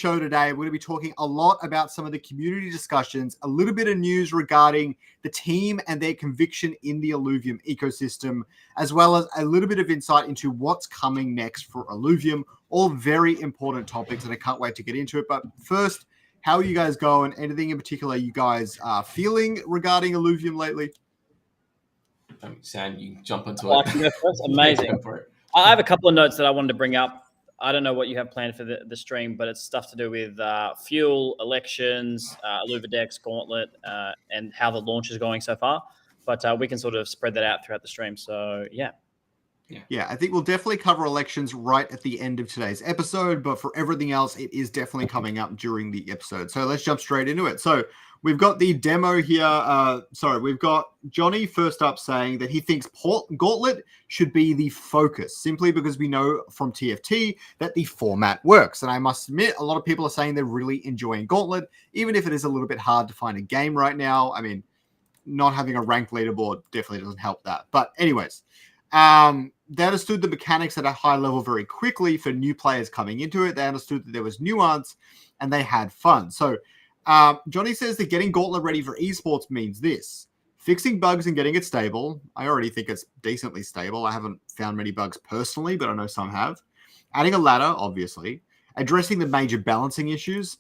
show today, we're going to be talking a lot about some of the community discussions, a little bit of news regarding the team and their conviction in the Illuvium ecosystem, as well as a little bit of insight into what's coming next for Illuvium. All very important topics, and I can't wait to get into it. But first, how are you guys going? Anything in particular you guys are feeling regarding Illuvium lately? Sam, you jump into it. I can go first. Amazing. I have a couple of notes that I wanted to bring up. I don't know what you have planned for the stream, but it's stuff to do with fuel, elections, Illuvidex, Gauntlet, and how the launch is going so far. But we can sort of spread that out throughout the stream. So, yeah. Yeah, I think we'll definitely cover elections right at the end of today's episode, but for everything else, it is definitely coming up during the episode. So let's jump straight into it. So we've got the demo here. We've got Johnny first up saying that he thinks Gauntlet should be the focus, simply because we know from TFT that the format works. And I must admit, a lot of people are saying they're really enjoying Gauntlet, even if it is a little bit hard to find a game right now. I mean, not having a ranked leaderboard definitely doesn't help that. But anyways, they understood the mechanics at a high level very quickly for new players coming into it. They understood that there was nuance and they had fun. So Johnny says that getting Gauntlet ready for esports means this: fixing bugs and getting it stable. I already think it's decently stable. I haven't found many bugs personally, but I know some have. Adding a ladder, obviously. Addressing the major balancing issues.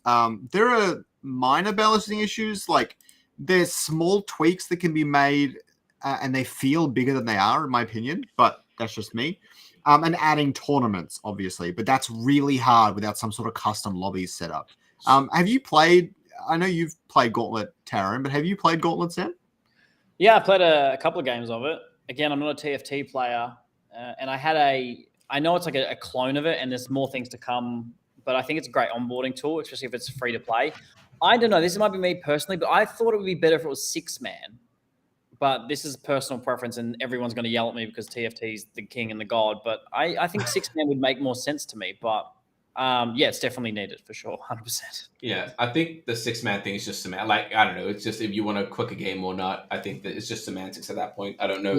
There are minor balancing issues, like there's small tweaks that can be made and they feel bigger than they are, in my opinion, but that's just me. And adding tournaments, obviously, but that's really hard without some sort of custom lobbies set up. Have you played? I know you've played Gauntlet, Taran, but have you played Gauntlet, Sam? Yeah, I played a couple of games of it. Again, I'm not a TFT player, and I know it's like a clone of it, and there's more things to come, but I think it's a great onboarding tool, especially if it's free to play. I don't know, this might be me personally, but I thought it would be better if it was 6-man. But this is personal preference, and everyone's going to yell at me because TFT is the king and the god. But I think 6-man would make more sense to me. But yeah, it's definitely needed for sure, 100%. Yeah, I think the 6-man thing is just semantics. Like, I don't know. It's just if you want to quick a game or not. I think that it's just semantics at that point. I don't know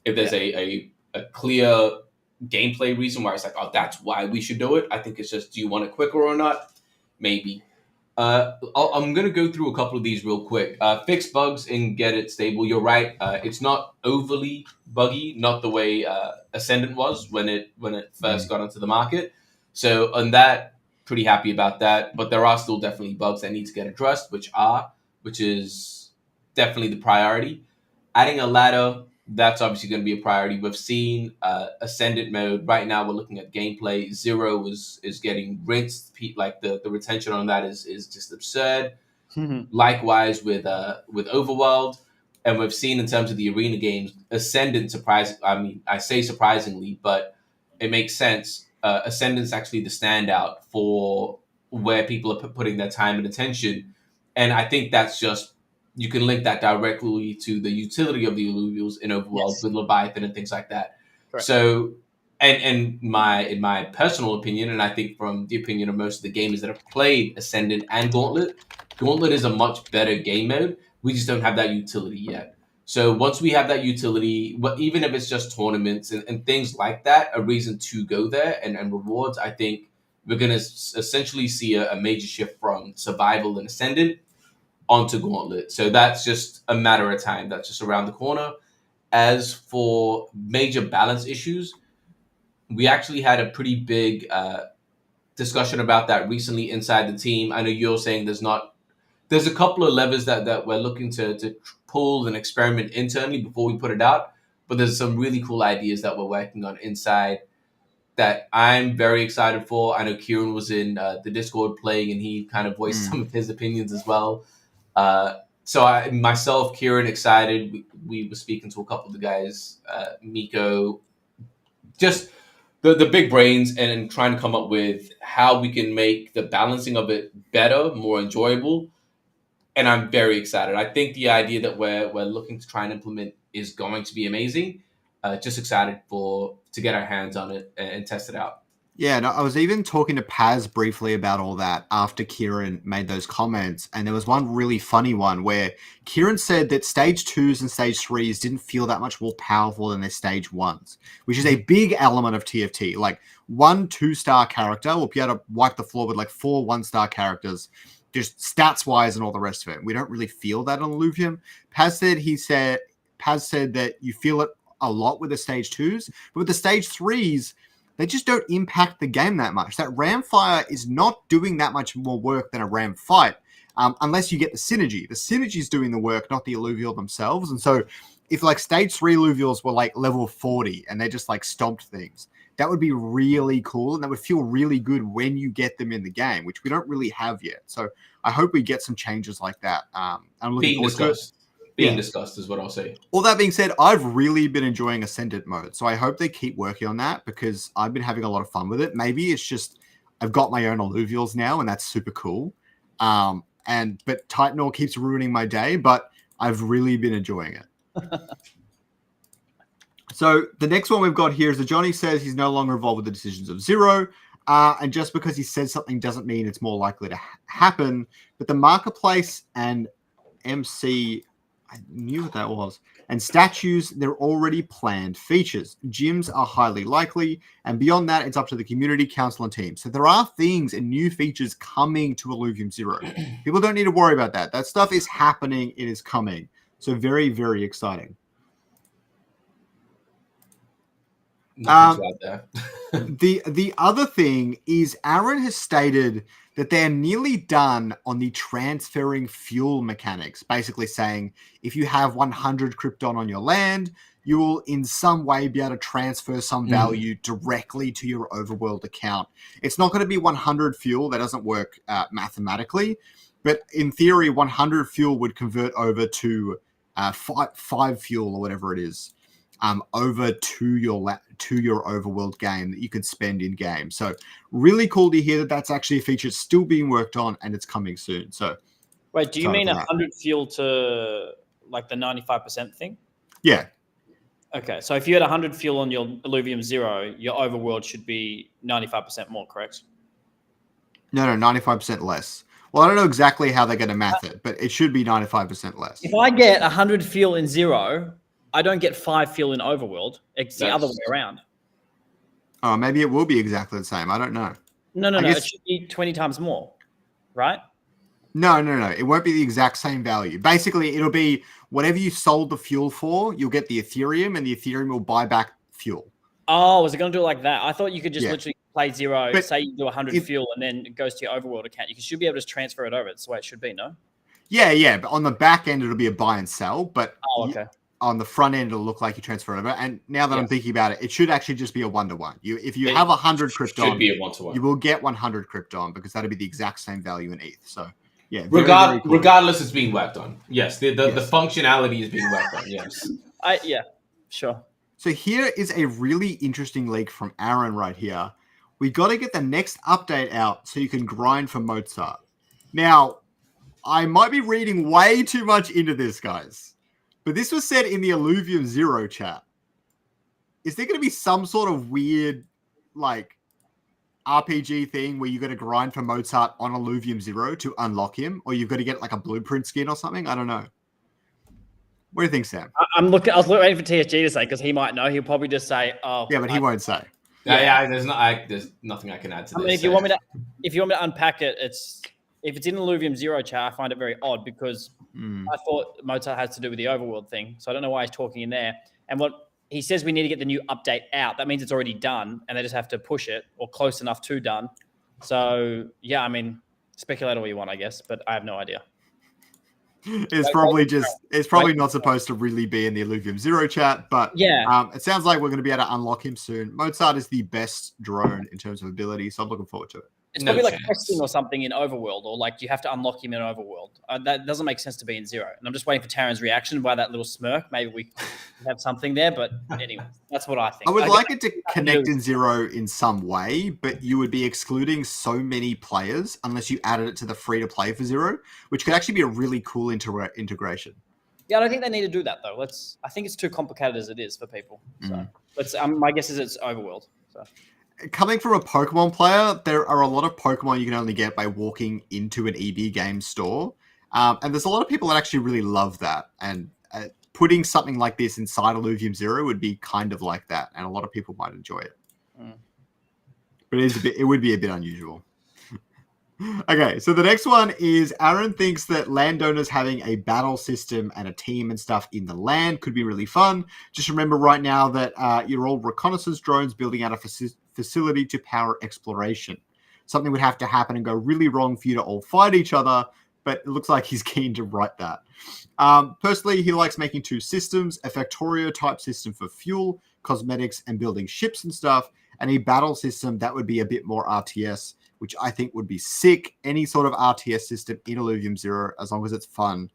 if there's a clear gameplay reason why it's like, oh, that's why we should do it. I think it's just, do you want it quicker or not? Maybe. I'm going to go through a couple of these real quick. Fix bugs and get it stable. You're right. It's not overly buggy, not the way Ascendant was when it first got onto the market. So on that, pretty happy about that. But there are still definitely bugs that need to get addressed, which is definitely the priority. Adding a ladder, that's obviously going to be a priority. We've seen Ascendant mode. Right now, we're looking at gameplay. Zero is getting rinsed. Like the retention on that is just absurd. Likewise with Overworld. And we've seen in terms of the arena games, Ascendant I say surprisingly, but it makes sense. Ascendant's actually the standout for where people are putting their time and attention. And I think that's just, you can link that directly to the utility of the Illuvials in Overworld with Leviathan and things like that. Correct. So, in my personal opinion, and I think from the opinion of most of the gamers that have played Ascendant and Gauntlet is a much better game mode. We just don't have that utility yet. So once we have that utility, even if it's just tournaments and things like that, a reason to go there and rewards, I think we're going to essentially see a major shift from Survival and Ascendant onto Gauntlet. So that's just a matter of time. That's just around the corner. As for major balance issues, we actually had a pretty big discussion about that recently inside the team. I know you're saying there's a couple of levers that we're looking to pull and experiment internally before we put it out, but there's some really cool ideas that we're working on inside that I'm very excited for. I know Kieran was in the Discord playing, and he kind of voiced some of his opinions as well. So myself, Kieran, excited. We were speaking to a couple of the guys, Miko, just the big brains, and trying to come up with how we can make the balancing of it better, more enjoyable. And I'm very excited. I think the idea that we're looking to try and implement is going to be amazing. Just excited to get our hands on it and test it out. Yeah, no, I was even talking to Paz briefly about all that after Kieran made those comments, and there was one really funny one where Kieran said that stage 2s and stage 3s didn't feel that much more powerful than their stage 1s, which is a big element of TFT. Like, 1 2-star character will be able to wipe the floor with like 4 1-star characters, just stats-wise and all the rest of it. We don't really feel that on Illuvium. Paz said that you feel it a lot with the stage 2s, but with the stage 3s, they just don't impact the game that much. That ram fire is not doing that much more work than a ram fight, unless you get the synergy. The synergy is doing the work, not the alluvial themselves. And so if like stage 3 alluvials were like level 40 and they just like stomped things, that would be really cool. And that would feel really good when you get them in the game, which we don't really have yet. So I hope we get some changes like that. I'm looking forward to it. Being discussed is what I'll say. All that being said, I've really been enjoying Ascendant mode, so I hope they keep working on that because I've been having a lot of fun with it. Maybe it's just I've got my own alluvials now, and that's super cool. But Titanor keeps ruining my day, but I've really been enjoying it. So the next one we've got here is that Johnny says he's no longer involved with the decisions of Zero, and just because he said something doesn't mean it's more likely to happen. But the marketplace and MC, I knew what that was. And statues, they're already planned features. Gyms are highly likely. And beyond that, it's up to the community, council, and team. So there are things and new features coming to Illuvium Zero. People don't need to worry about that. That stuff is happening. It is coming. So very, very exciting. The other thing is Aaron has stated that they're nearly done on the transferring fuel mechanics, basically saying if you have 100 Krypton on your land, you will in some way be able to transfer some value directly to your overworld account. It's not going to be 100 fuel. That doesn't work mathematically. But in theory, 100 fuel would convert over to 5 fuel or whatever it is. Over to your overworld game that you can spend in game. So really cool to hear that that's actually a feature still being worked on and it's coming soon. So wait, do you mean 100 fuel to like the 95% thing? Yeah. Okay, so if you had 100 fuel on your Illuvium Zero, your overworld should be 95% more, correct? No, 95% less. Well, I don't know exactly how they're going to math it, but it should be 95% less. If I get 100 fuel in Zero, I don't get 5 fuel in overworld. It's the other way around. Oh, maybe it will be exactly the same. I don't know. No. It should be 20 times more, right? No. It won't be the exact same value. Basically, it'll be whatever you sold the fuel for, you'll get the Ethereum, and the Ethereum will buy back fuel. Oh, was it going to do it like that? I thought you could just literally play Zero, say you do 100 fuel, and then it goes to your overworld account. You should be able to transfer it over. That's the way it should be, no? Yeah. But on the back end, it'll be a buy and sell. But okay. On the front end, it'll look like you transfer it over. And now that I'm thinking about it, it should actually just be a 1-to-1. If you have 100 Krypton, should be a 1-to-1. You will get 100 Krypton because that'll be the exact same value in ETH. So, yeah. Very cool. Regardless, it's being worked on. Yes, the functionality is being worked on. Yes. Yeah, sure. So here is a really interesting leak from Aaron right here. We got to get the next update out so you can grind for Mozart. Now, I might be reading way too much into this, guys. But this was said in the Illuvium Zero chat. Is there going to be some sort of weird, like, RPG thing where you're going to grind for Mozart on Illuvium Zero to unlock him? Or you've got to get, like, a blueprint skin or something? I don't know. What do you think, Sam? I was waiting for TSG to say, because he might know. He'll probably just say, oh. Yeah, but he won't say. There's nothing I can add to this. I mean, if you want me to unpack it, if it's in Illuvium Zero chat, I find it very odd because I thought Mozart has to do with the overworld thing. So I don't know why he's talking in there. And what he says, we need to get the new update out. That means it's already done and they just have to push it or close enough to done. So yeah, I mean, speculate all you want, I guess, but I have no idea. It's probably not supposed to really be in the Illuvium Zero chat, but it sounds like we're going to be able to unlock him soon. Mozart is the best drone in terms of ability, so I'm looking forward to it. It's probably like questing or something in Overworld, or like you have to unlock him in Overworld. That doesn't make sense to be in Zero. And I'm just waiting for Taryn's reaction by that little smirk. Maybe we have something there, but anyway, that's what I think. I would like it to connect in Zero in some way, but you would be excluding so many players unless you added it to the free-to-play for Zero, which could actually be a really cool integration. Yeah, I don't think they need to do that, though. I think it's too complicated as it is for people. So my guess is it's Overworld. So. coming from a Pokemon player, there are a lot of Pokemon you can only get by walking into an EB game store. And there's a lot of people that actually really love that. And putting something like this inside Illuvium Zero would be kind of like that. And a lot of people might enjoy it. But it would be a bit unusual. Okay, so the next one is Aaron thinks that landowners having a battle system and a team and stuff in the land could be really fun. Just remember right now that you're all reconnaissance drones building out a facility to power exploration. Something would have to happen and go really wrong for you to all fight each other, but it looks like he's keen to write that. Personally, he likes making two systems, a Factorio type system for fuel, cosmetics, and building ships and stuff, and a battle system that would be a bit more RTS, which I think would be sick. Any sort of RTS system in Illuvium Zero, as long as it's fun,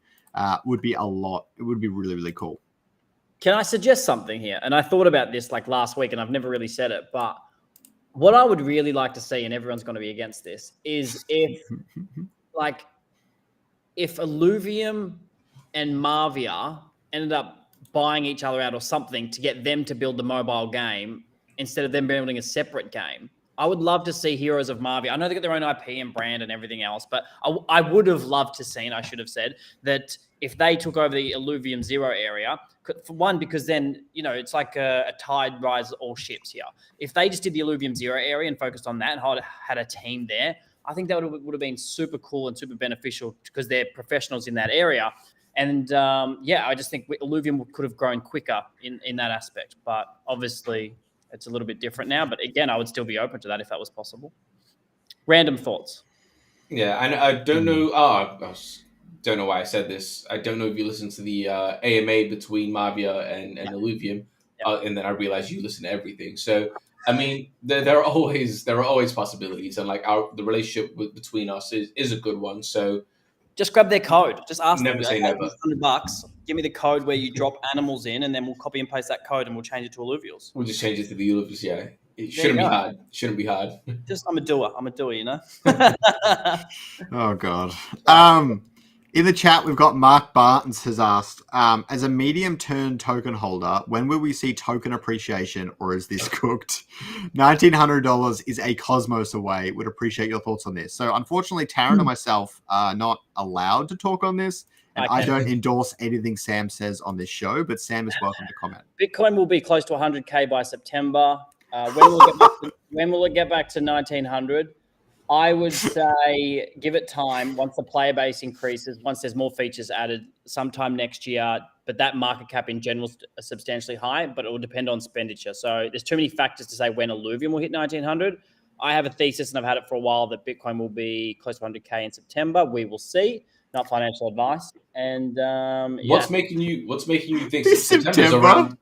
would be a lot. It would be really, really cool. Can I suggest something here? And I thought about this like last week, and I've never really said it, but what I would really like to see, and everyone's going to be against this, is if Illuvium and Marvia ended up buying each other out or something to get them to build the mobile game instead of them building a separate game. I would love to see Heroes of Marvia. I know they got their own IP and brand and everything else, but I would have loved to see, I should have said, that if they took over the Illuvium Zero area, for one, because then, it's like a tide rises all ships here. If they just did the Illuvium Zero area and focused on that and had a team there, I think that would have been super cool and super beneficial because they're professionals in that area. And I just think Illuvium could have grown quicker in that aspect. But obviously, it's a little bit different now. But again, I would still be open to that if that was possible. Random thoughts. Yeah, I don't know. I don't know why I said this. I don't know if you listened to the AMA between Marvia and Illuvium, and then I realized you listen to everything. So I mean, there are always possibilities, and the relationship between us is a good one. So just grab their code. Just ask never them. Say never. $100. Give me the code where you drop animals in, and then we'll copy and paste that code, and we'll change it to Alluvials. We'll just change it to the Illuvials. Yeah, it shouldn't be hard. Shouldn't be hard. I'm a doer. Oh God. In the chat, we've got Mark Bartons has asked, as a medium-term token holder, when will we see token appreciation, or is this cooked? $1,900 is a cosmos away. Would appreciate your thoughts on this. So, unfortunately, Taryn and myself are not allowed to talk on this, and I don't endorse anything Sam says on this show, but Sam is welcome to comment. Bitcoin will be close to 100K by September. When will it get back to 1,900? I would say give it time. Once the player base increases, once there's more features added, sometime next year. But that market cap in general is substantially high, but it will depend on expenditure. So there's too many factors to say when Illuvium will hit 1,900. I have a thesis, and I've had it for a while, that Bitcoin will be close to 100K in September. We will see. Not financial advice. And what's making you think September's around?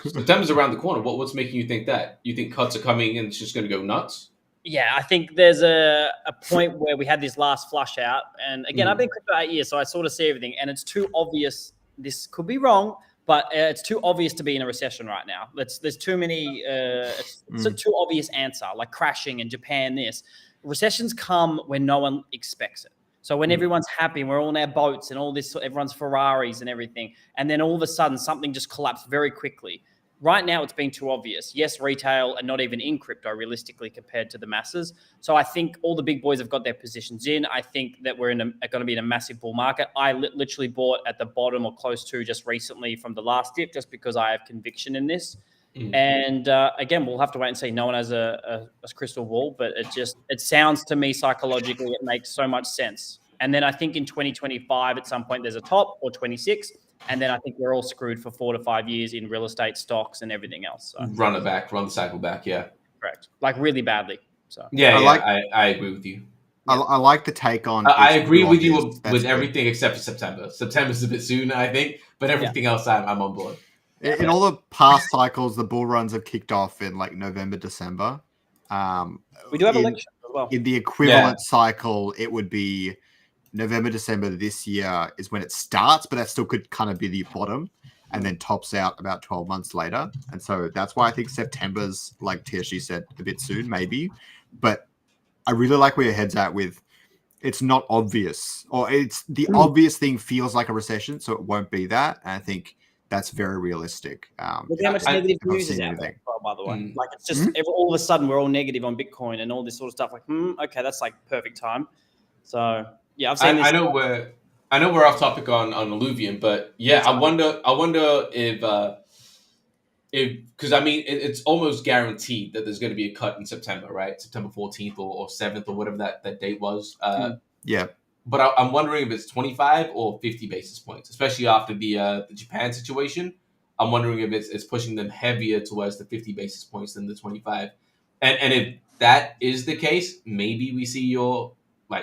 September's around the corner. What's making you think that? You think cuts are coming and it's just going to go nuts? Yeah, I think there's a point where we had this last flush out. And again, I've been crypto 8 years, so I sort of see everything. And it's too obvious. This could be wrong, but it's too obvious to be in a recession right now. There's too many, it's a too obvious answer, like crashing in Japan, this. Recessions come when no one expects it. So when everyone's happy and we're all in our boats and all this, everyone's Ferraris and everything, and then all of a sudden something just collapsed very quickly. Right now, it's been too obvious. Yes, retail and not even in crypto, realistically, compared to the masses. So I think all the big boys have got their positions in. I think that we're going to be in a massive bull market. I literally bought at the bottom or close to just recently from the last dip, just because I have conviction in this. And again, we'll have to wait and see. No one has a crystal ball, but it sounds to me psychologically, it makes so much sense. And then I think in 2025, at some point, there's a top, or 26. And then I think we're all screwed for 4 to 5 years in real estate, stocks, and everything else. So. Run the cycle back, yeah. Correct. Like really badly. So I agree with you. I like the take on. I agree with you with everything except for September. September's a bit soon, I think, but everything else, I'm on board. In all the past cycles, the bull runs have kicked off in like November, December. We do have elections as well. In the equivalent cycle, it would be November, December this year is when it starts, but that still could kind of be the bottom and then tops out about 12 months later. And so that's why I think September's, like TSG said, a bit soon, maybe. But I really like where your head's at with it's not obvious, or it's the obvious thing feels like a recession, so it won't be that. And I think that's very realistic. Look how much negative news is out there. by the way. Like it's just all of a sudden we're all negative on Bitcoin and all this sort of stuff. Like, okay, that's like perfect time. So yeah, I've seen this. I know we're off topic on Illuvium, but yeah, I wonder if because I mean it's almost guaranteed that there's going to be a cut in September, right? September 14th or 7th or whatever that date was. Yeah. But I'm wondering if it's 25 or 50 basis points, especially after the Japan situation. I'm wondering if it's pushing them heavier towards the 50 basis points than the 25. And if that is the case, maybe we see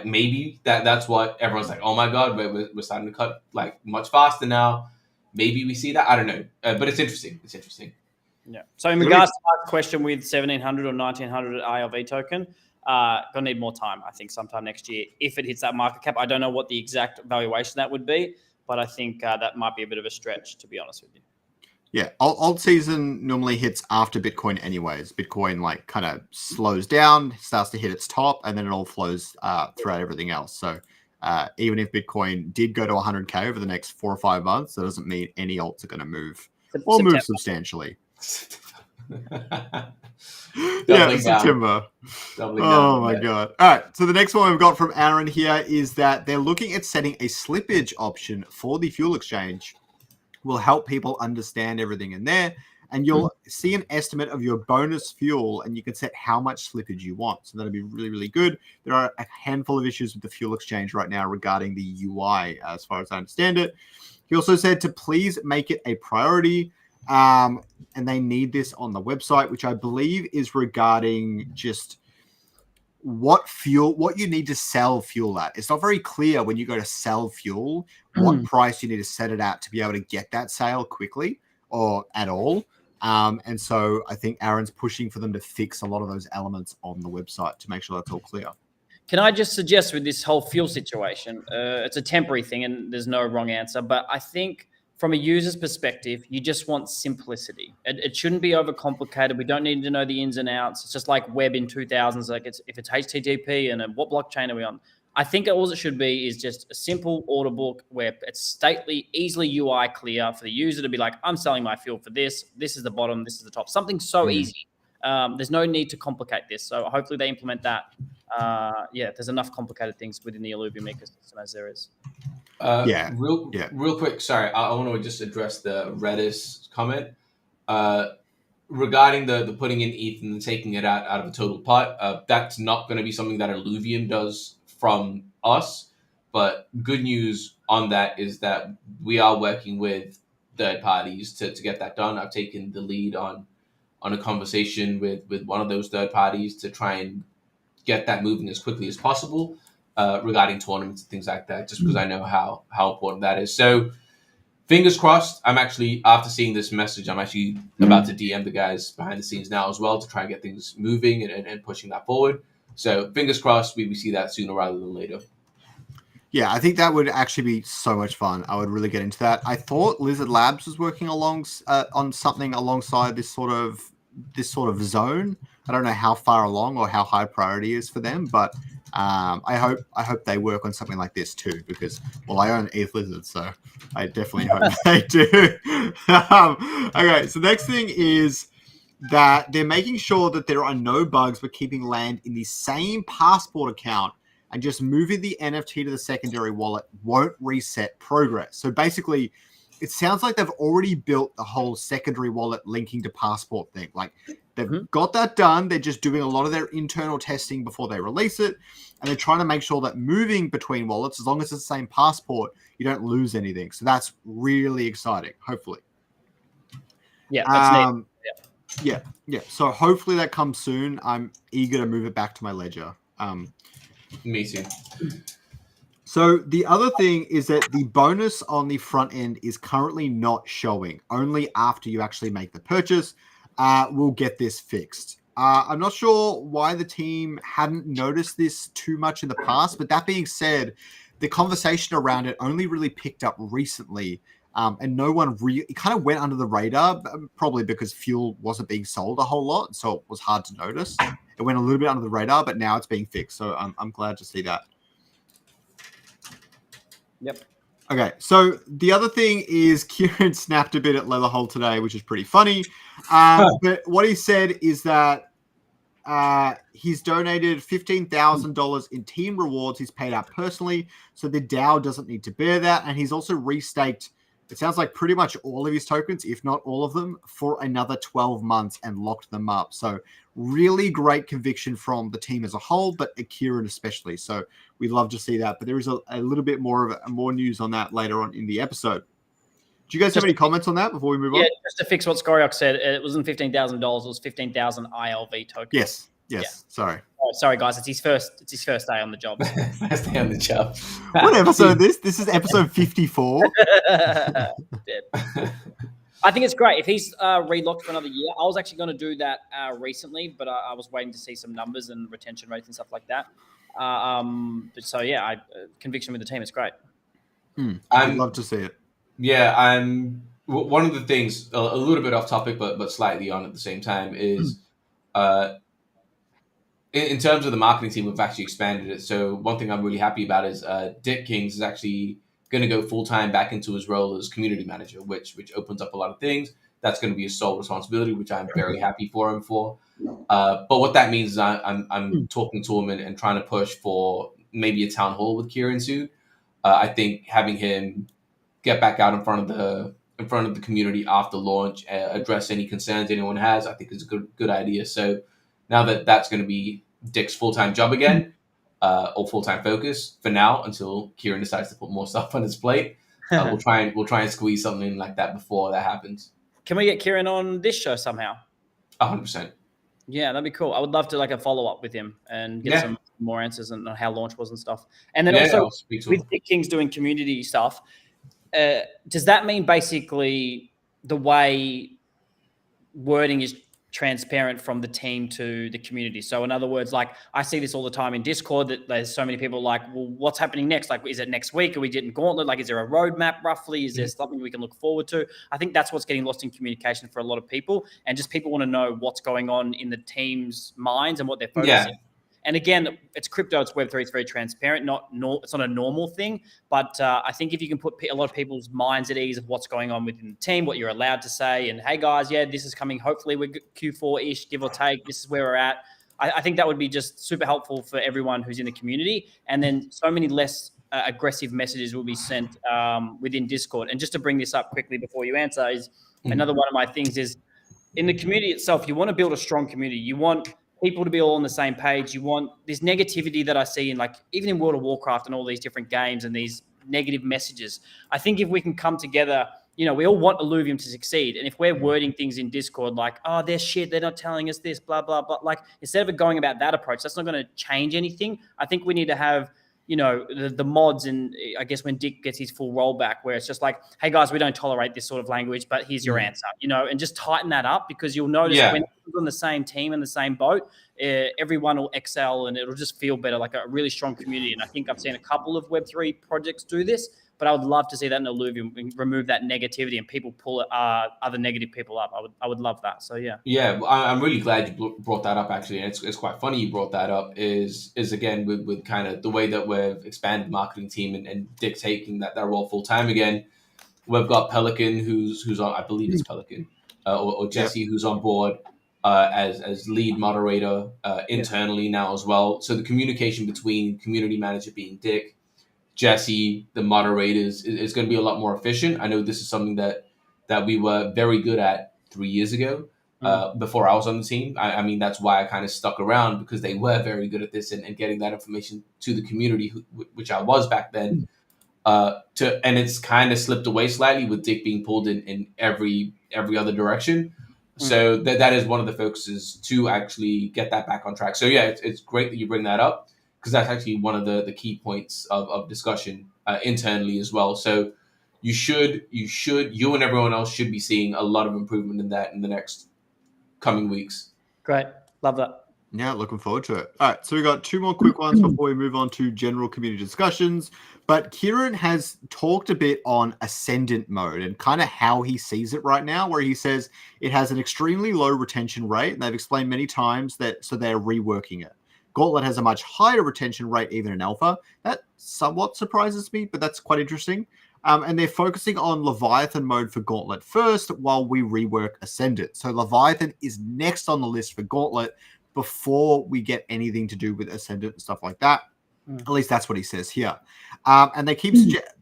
maybe that's what everyone's like, oh my God, we're starting to cut like much faster now. Maybe we see that. I don't know. But it's interesting. It's interesting. Yeah. So in regards to my question with 1,700 or 1,900 ILV token, gonna need more time. I think sometime next year if it hits that market cap. I don't know what the exact valuation that would be, but I think that might be a bit of a stretch, to be honest with you. Yeah, alt season normally hits after Bitcoin anyways. Bitcoin like kind of slows down, starts to hit its top, and then it all flows throughout everything else. So even if Bitcoin did go to 100K over the next 4 or 5 months, that doesn't mean any alts are going to move or move substantially. Yeah, September. Oh my God. All right. So the next one we've got from Aaron here is that they're looking at setting a slippage option for the fuel exchange. Will help people understand everything in there. And you'll see an estimate of your bonus fuel and you can set how much slippage you want. So that'll be really, really good. There are a handful of issues with the fuel exchange right now regarding the UI, as far as I understand it. He also said to please make it a priority. And they need this on the website, which I believe is regarding just what you need to sell fuel at. It's not very clear when you go to sell fuel, what price you need to set it at to be able to get that sale quickly or at all. And so I think Aaron's pushing for them to fix a lot of those elements on the website to make sure that's all clear. Can I just suggest with this whole fuel situation, it's a temporary thing and there's no wrong answer, but I think from a user's perspective, you just want simplicity. It shouldn't be overcomplicated. We don't need to know the ins and outs. It's just like web in 2000s. Like if it's HTTP and what blockchain are we on? I think all it should be is just a simple order book where it's stately, easily UI clear for the user to be like, I'm selling my fuel for this. This is the bottom. This is the top. Something so easy. There's no need to complicate this. So hopefully they implement that. There's enough complicated things within the Illuvium ecosystem as there is. Real quick. Sorry, I want to just address the Redis comment regarding the putting in ETH and taking it out of a total pot. That's not going to be something that Illuvium does from us. But good news on that is that we are working with third parties to get that done. I've taken the lead on a conversation with one of those third parties to try and get that moving as quickly as possible. Regarding tournaments and things like that, just because I know how important that is. So fingers crossed. I'm actually, after seeing this message, I'm actually about to DM the guys behind the scenes now as well to try and get things moving and pushing that forward. So fingers crossed we see that sooner rather than later. Yeah, I think that would actually be so much fun. I would really get into that. I thought Lizard Labs was working on something alongside this sort of zone. I don't know how far along or how high priority is for them, but I hope they work on something like this too, because I own ETH Lizard, so I definitely hope they do. Okay, so next thing is that they're making sure that there are no bugs with keeping land in the same passport account, and just moving the NFT to the secondary wallet won't reset progress. So basically, it sounds like they've already built the whole secondary wallet linking to passport thing. Like they've got that done. They're just doing a lot of their internal testing before they release it. And they're trying to make sure that moving between wallets, as long as it's the same passport, you don't lose anything. So that's really exciting, hopefully. Yeah, that's neat. Yeah. So hopefully that comes soon. I'm eager to move it back to my ledger. Me too. So the other thing is that the bonus on the front end is currently not showing. Only after you actually make the purchase, we'll get this fixed. I'm not sure why the team hadn't noticed this too much in the past, but that being said, the conversation around it only really picked up recently, and no one really, it kind of went under the radar, probably because fuel wasn't being sold a whole lot, so it was hard to notice. It went a little bit under the radar, but now it's being fixed, so I'm glad to see that. Yep. Okay, so the other thing is Kieran snapped a bit at Leatherhole today, which is pretty funny. But what he said is that he's donated $15,000 in team rewards he's paid out personally, so the DAO doesn't need to bear that. And he's also restaked, it sounds like pretty much all of his tokens, if not all of them, for another 12 months and locked them up. So really great conviction from the team as a whole, but Kieran especially. So we'd love to see that. But there is a little bit more news on that later on in the episode. Do you guys have any comments on that before we move on? Yeah, just to fix what Scoriox said, it wasn't $15,000. It was 15,000 ILV tokens. Yes. Yeah. Sorry. Oh, sorry, guys. It's his first day on the job. First day on the job. What episode is this? This is episode 54. I think it's great. If he's relocked for another year, I was actually going to do that recently, but I was waiting to see some numbers and retention rates and stuff like that. But so, yeah, conviction with the team is great. I'd love to see it. Yeah, one of the things, a little bit off topic, but slightly on at the same time, is in terms of the marketing team, we've actually expanded it. So one thing I'm really happy about is Dick Kings is actually going to go full-time back into his role as community manager, which opens up a lot of things. That's going to be his sole responsibility, which I'm very happy for him for. But what that means is I'm talking to him and trying to push for maybe a town hall with Kieran soon. I think having him get back out in front of the community after launch, address any concerns anyone has, I think is a good idea. So now that's going to be Dick's full-time job again, or full-time focus for now until Kieran decides to put more stuff on his plate. We'll try and squeeze something like that before that happens. Can we get Kieran on this show somehow? 100%. Yeah, that'd be cool. I would love to a follow-up with him and get some more answers on how launch was and stuff. And then also with Dick Kings doing community stuff, does that mean basically the way wording is transparent from the team to the community? So in other words, I see this all the time in Discord that there's so many people well, what's happening next? Is it next week? Are we getting Gauntlet? Is there a roadmap roughly? Is there something we can look forward to? I think that's what's getting lost in communication for a lot of people. And just people want to know what's going on in the team's minds and what they're focusing. And again, it's crypto, it's Web3, it's very transparent. It's not a normal thing, but I think if you can put a lot of people's minds at ease of what's going on within the team, what you're allowed to say, and hey guys, this is coming. Hopefully we're Q4-ish, give or take. This is where we're at. I think that would be just super helpful for everyone who's in the community. And then so many less aggressive messages will be sent within Discord. And just to bring this up quickly before you answer is another one of my things is in the community itself, you want to build a strong community. You want people to be all on the same page. You want this negativity that I see in even in World of Warcraft and all these different games and these negative messages. I think if we can come together, we all want Illuvium to succeed. And if we're wording things in Discord they're shit, they're not telling us this, blah, blah, blah. Instead of going about that approach, that's not going to change anything. I think we need to have, the mods, and I guess when Dick gets his full rollback where it's just hey guys, we don't tolerate this sort of language, but here's your answer, and just tighten that up, because you'll notice when everyone's on the same team and the same boat, everyone will excel and it'll just feel better, like a really strong community. And I think I've seen a couple of Web3 projects do this, but I would love to see that in Illuvium, remove that negativity and people pull other negative people up. I would love that. So yeah, I'm really glad you brought that up actually, and it's quite funny you brought that up. Is again with kind of the way that we've expanded the marketing team and Dick taking that role full time again. We've got Pelican who's on, I believe it's Pelican, or Jesse who's on board as lead moderator internally now as well. So the communication between community manager being Dick, Jesse, the moderators, is going to be a lot more efficient. I know this is something that we were very good at 3 years ago before I was on the team. I mean, that's why I kind of stuck around, because they were very good at this and getting that information to the community, which I was back then. And it's kind of slipped away slightly with Dick being pulled in every other direction. So that is one of the focuses, to actually get that back on track. So yeah, it's great that you bring that up, because that's actually one of the key points of discussion internally as well. So you and everyone else should be seeing a lot of improvement in that in the next coming weeks. Great. Love that. Yeah, looking forward to it. All right, so we got two more quick ones before we move on to general community discussions. But Kieran has talked a bit on Ascendant mode and kind of how he sees it right now, where he says it has an extremely low retention rate, and they've explained many times so they're reworking it. Gauntlet has a much higher retention rate, even in alpha. That somewhat surprises me, but that's quite interesting. And they're focusing on Leviathan mode for Gauntlet first while we rework Ascendant. So Leviathan is next on the list for Gauntlet before we get anything to do with Ascendant and stuff like that. At least that's what he says here. And they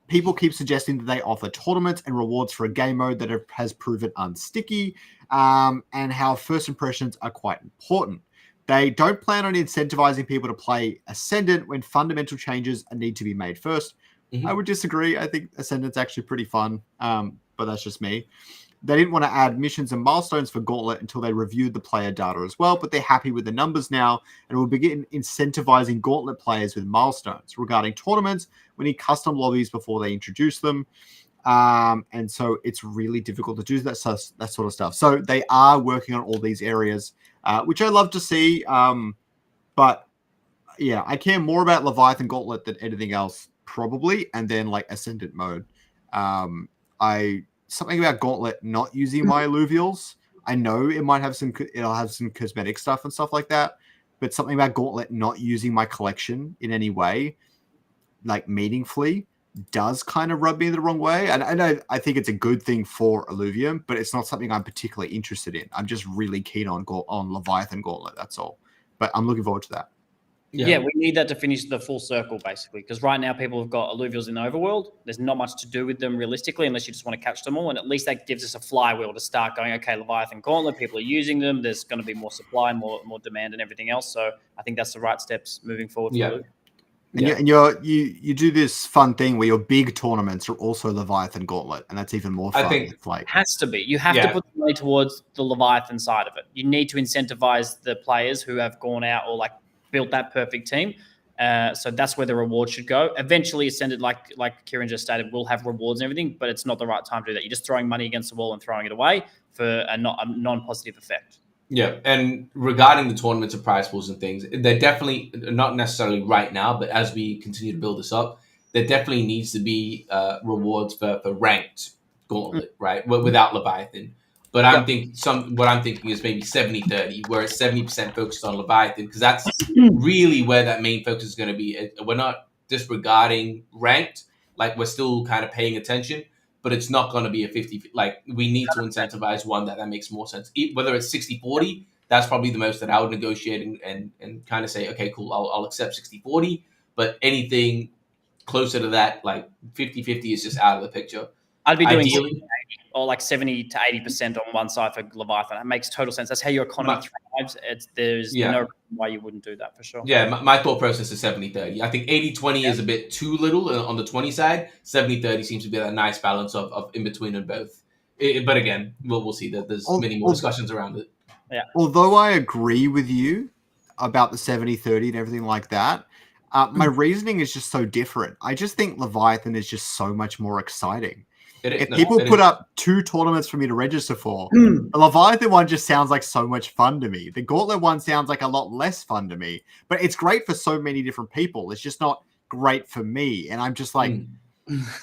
people keep suggesting that they offer tournaments and rewards for a game mode that has proven unsticky, and how first impressions are quite important. They don't plan on incentivizing people to play Ascendant when fundamental changes need to be made first. I would disagree. I think Ascendant's actually pretty fun, but that's just me. They didn't want to add missions and milestones for Gauntlet until they reviewed the player data as well, but they're happy with the numbers now and will begin incentivizing Gauntlet players with milestones. Regarding tournaments, we need custom lobbies before they introduce them. And so it's really difficult to do that sort of stuff. So they are working on all these areas, which I love to see. But yeah, I care more about Leviathan Gauntlet than anything else, probably. And then like Ascendant mode. Something about Gauntlet not using my alluvials. I know it'll have some cosmetic stuff and stuff like that, but something about Gauntlet not using my collection in any way, like meaningfully, does kind of rub me the wrong way. And I think it's a good thing for Illuvium, but it's not something I'm particularly interested in. I'm just really keen on Leviathan Gauntlet. That's all. But I'm looking forward to that. Yeah, we need that to finish the full circle, basically, because right now people have got alluvials in the overworld. There's not much to do with them realistically unless you just want to catch them all, and at least that gives us a flywheel to start going, okay, Leviathan Gauntlet, people are using them, there's going to be more supply, more demand and everything else. So I think that's the right steps moving forward. And you do this fun thing where your big tournaments are also Leviathan Gauntlet, and that's even more fun. I think it has to be. You have to put the money towards the Leviathan side of it. You need to incentivize the players who have gone out or like built that perfect team. So that's where the reward should go. Eventually, Ascended, like Kieran just stated, will have rewards and everything, but it's not the right time to do that. You're just throwing money against the wall and throwing it away for a non-positive effect. Yeah, and regarding the tournaments and prize pools and things, they're definitely not necessarily right now, but as we continue to build this up, there definitely needs to be rewards for ranked Gauntlet, right? Without Leviathan. But what I'm thinking is maybe 70-30, where it's 70% focused on Leviathan, because that's really where that main focus is going to be. We're not disregarding ranked, like we're still kind of paying attention, but it's not going to be a 50. Like we need to incentivize one that makes more sense. Whether it's 60-40, that's probably the most that I would negotiate and kind of say, okay, cool, I'll accept 60-40, but anything closer to that, like 50-50 is just out of the picture. I'd be doing ideally, or like 70 to 80% on one side for Leviathan. That makes total sense. That's how your economy thrives. There's no reason why you wouldn't do that for sure. Yeah, my thought process is 70-30. I think 80-20 is a bit too little on the 20 side. 70-30 seems to be a nice balance of in between on both. But again, we'll see that there's many more discussions around it. Yeah. Although I agree with you about the 70-30 and everything like that, my reasoning is just so different. I just think Leviathan is just so much more exciting. If people put up 2 tournaments for me to register for, the Leviathan one just sounds like so much fun to me. The Gauntlet one sounds like a lot less fun to me, but it's great for so many different people. It's just not great for me. And I'm just like,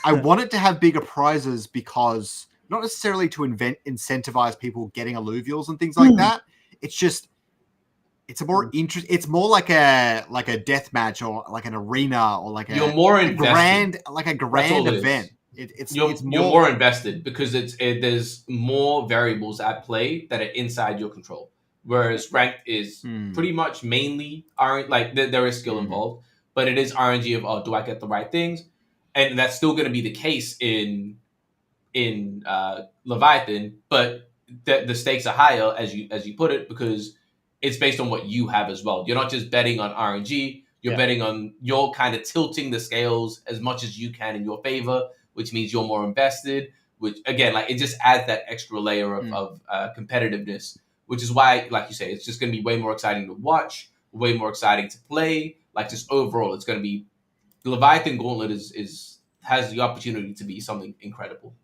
I want it to have bigger prizes because not necessarily to incentivize people getting alluvials and things like that. It's just, it's a more it's more like a death match or like an arena or like you're more grand event. You're more invested because there's more variables at play that are inside your control. Whereas ranked is pretty much mainly there is skill involved, but it is RNG of do I get the right things, and that's still going to be the case in Leviathan, but the stakes are higher as you put it because it's based on what you have as well. You're not just betting on RNG. You're betting on you're kind of tilting the scales as much as you can in your favor, which means you're more invested, which again, like it just adds that extra layer of competitiveness, which is why, like you say, it's just going to be way more exciting to watch, way more exciting to play. Like just overall, it's going to be the Leviathan Gauntlet has the opportunity to be something incredible.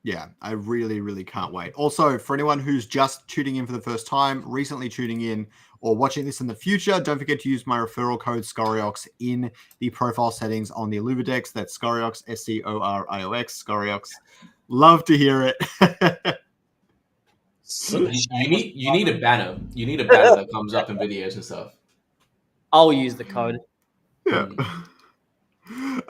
Yeah, I really, really can't wait. Also, for anyone who's just tuning in for the first time, recently tuning in, or watching this in the future, don't forget to use my referral code Scoriox in the profile settings on the Illuvidex. That's Scoriox, Scoriox, Scoriox. Love to hear it. You need a banner. You need a banner that comes up in videos and stuff. I'll use the code. Yeah.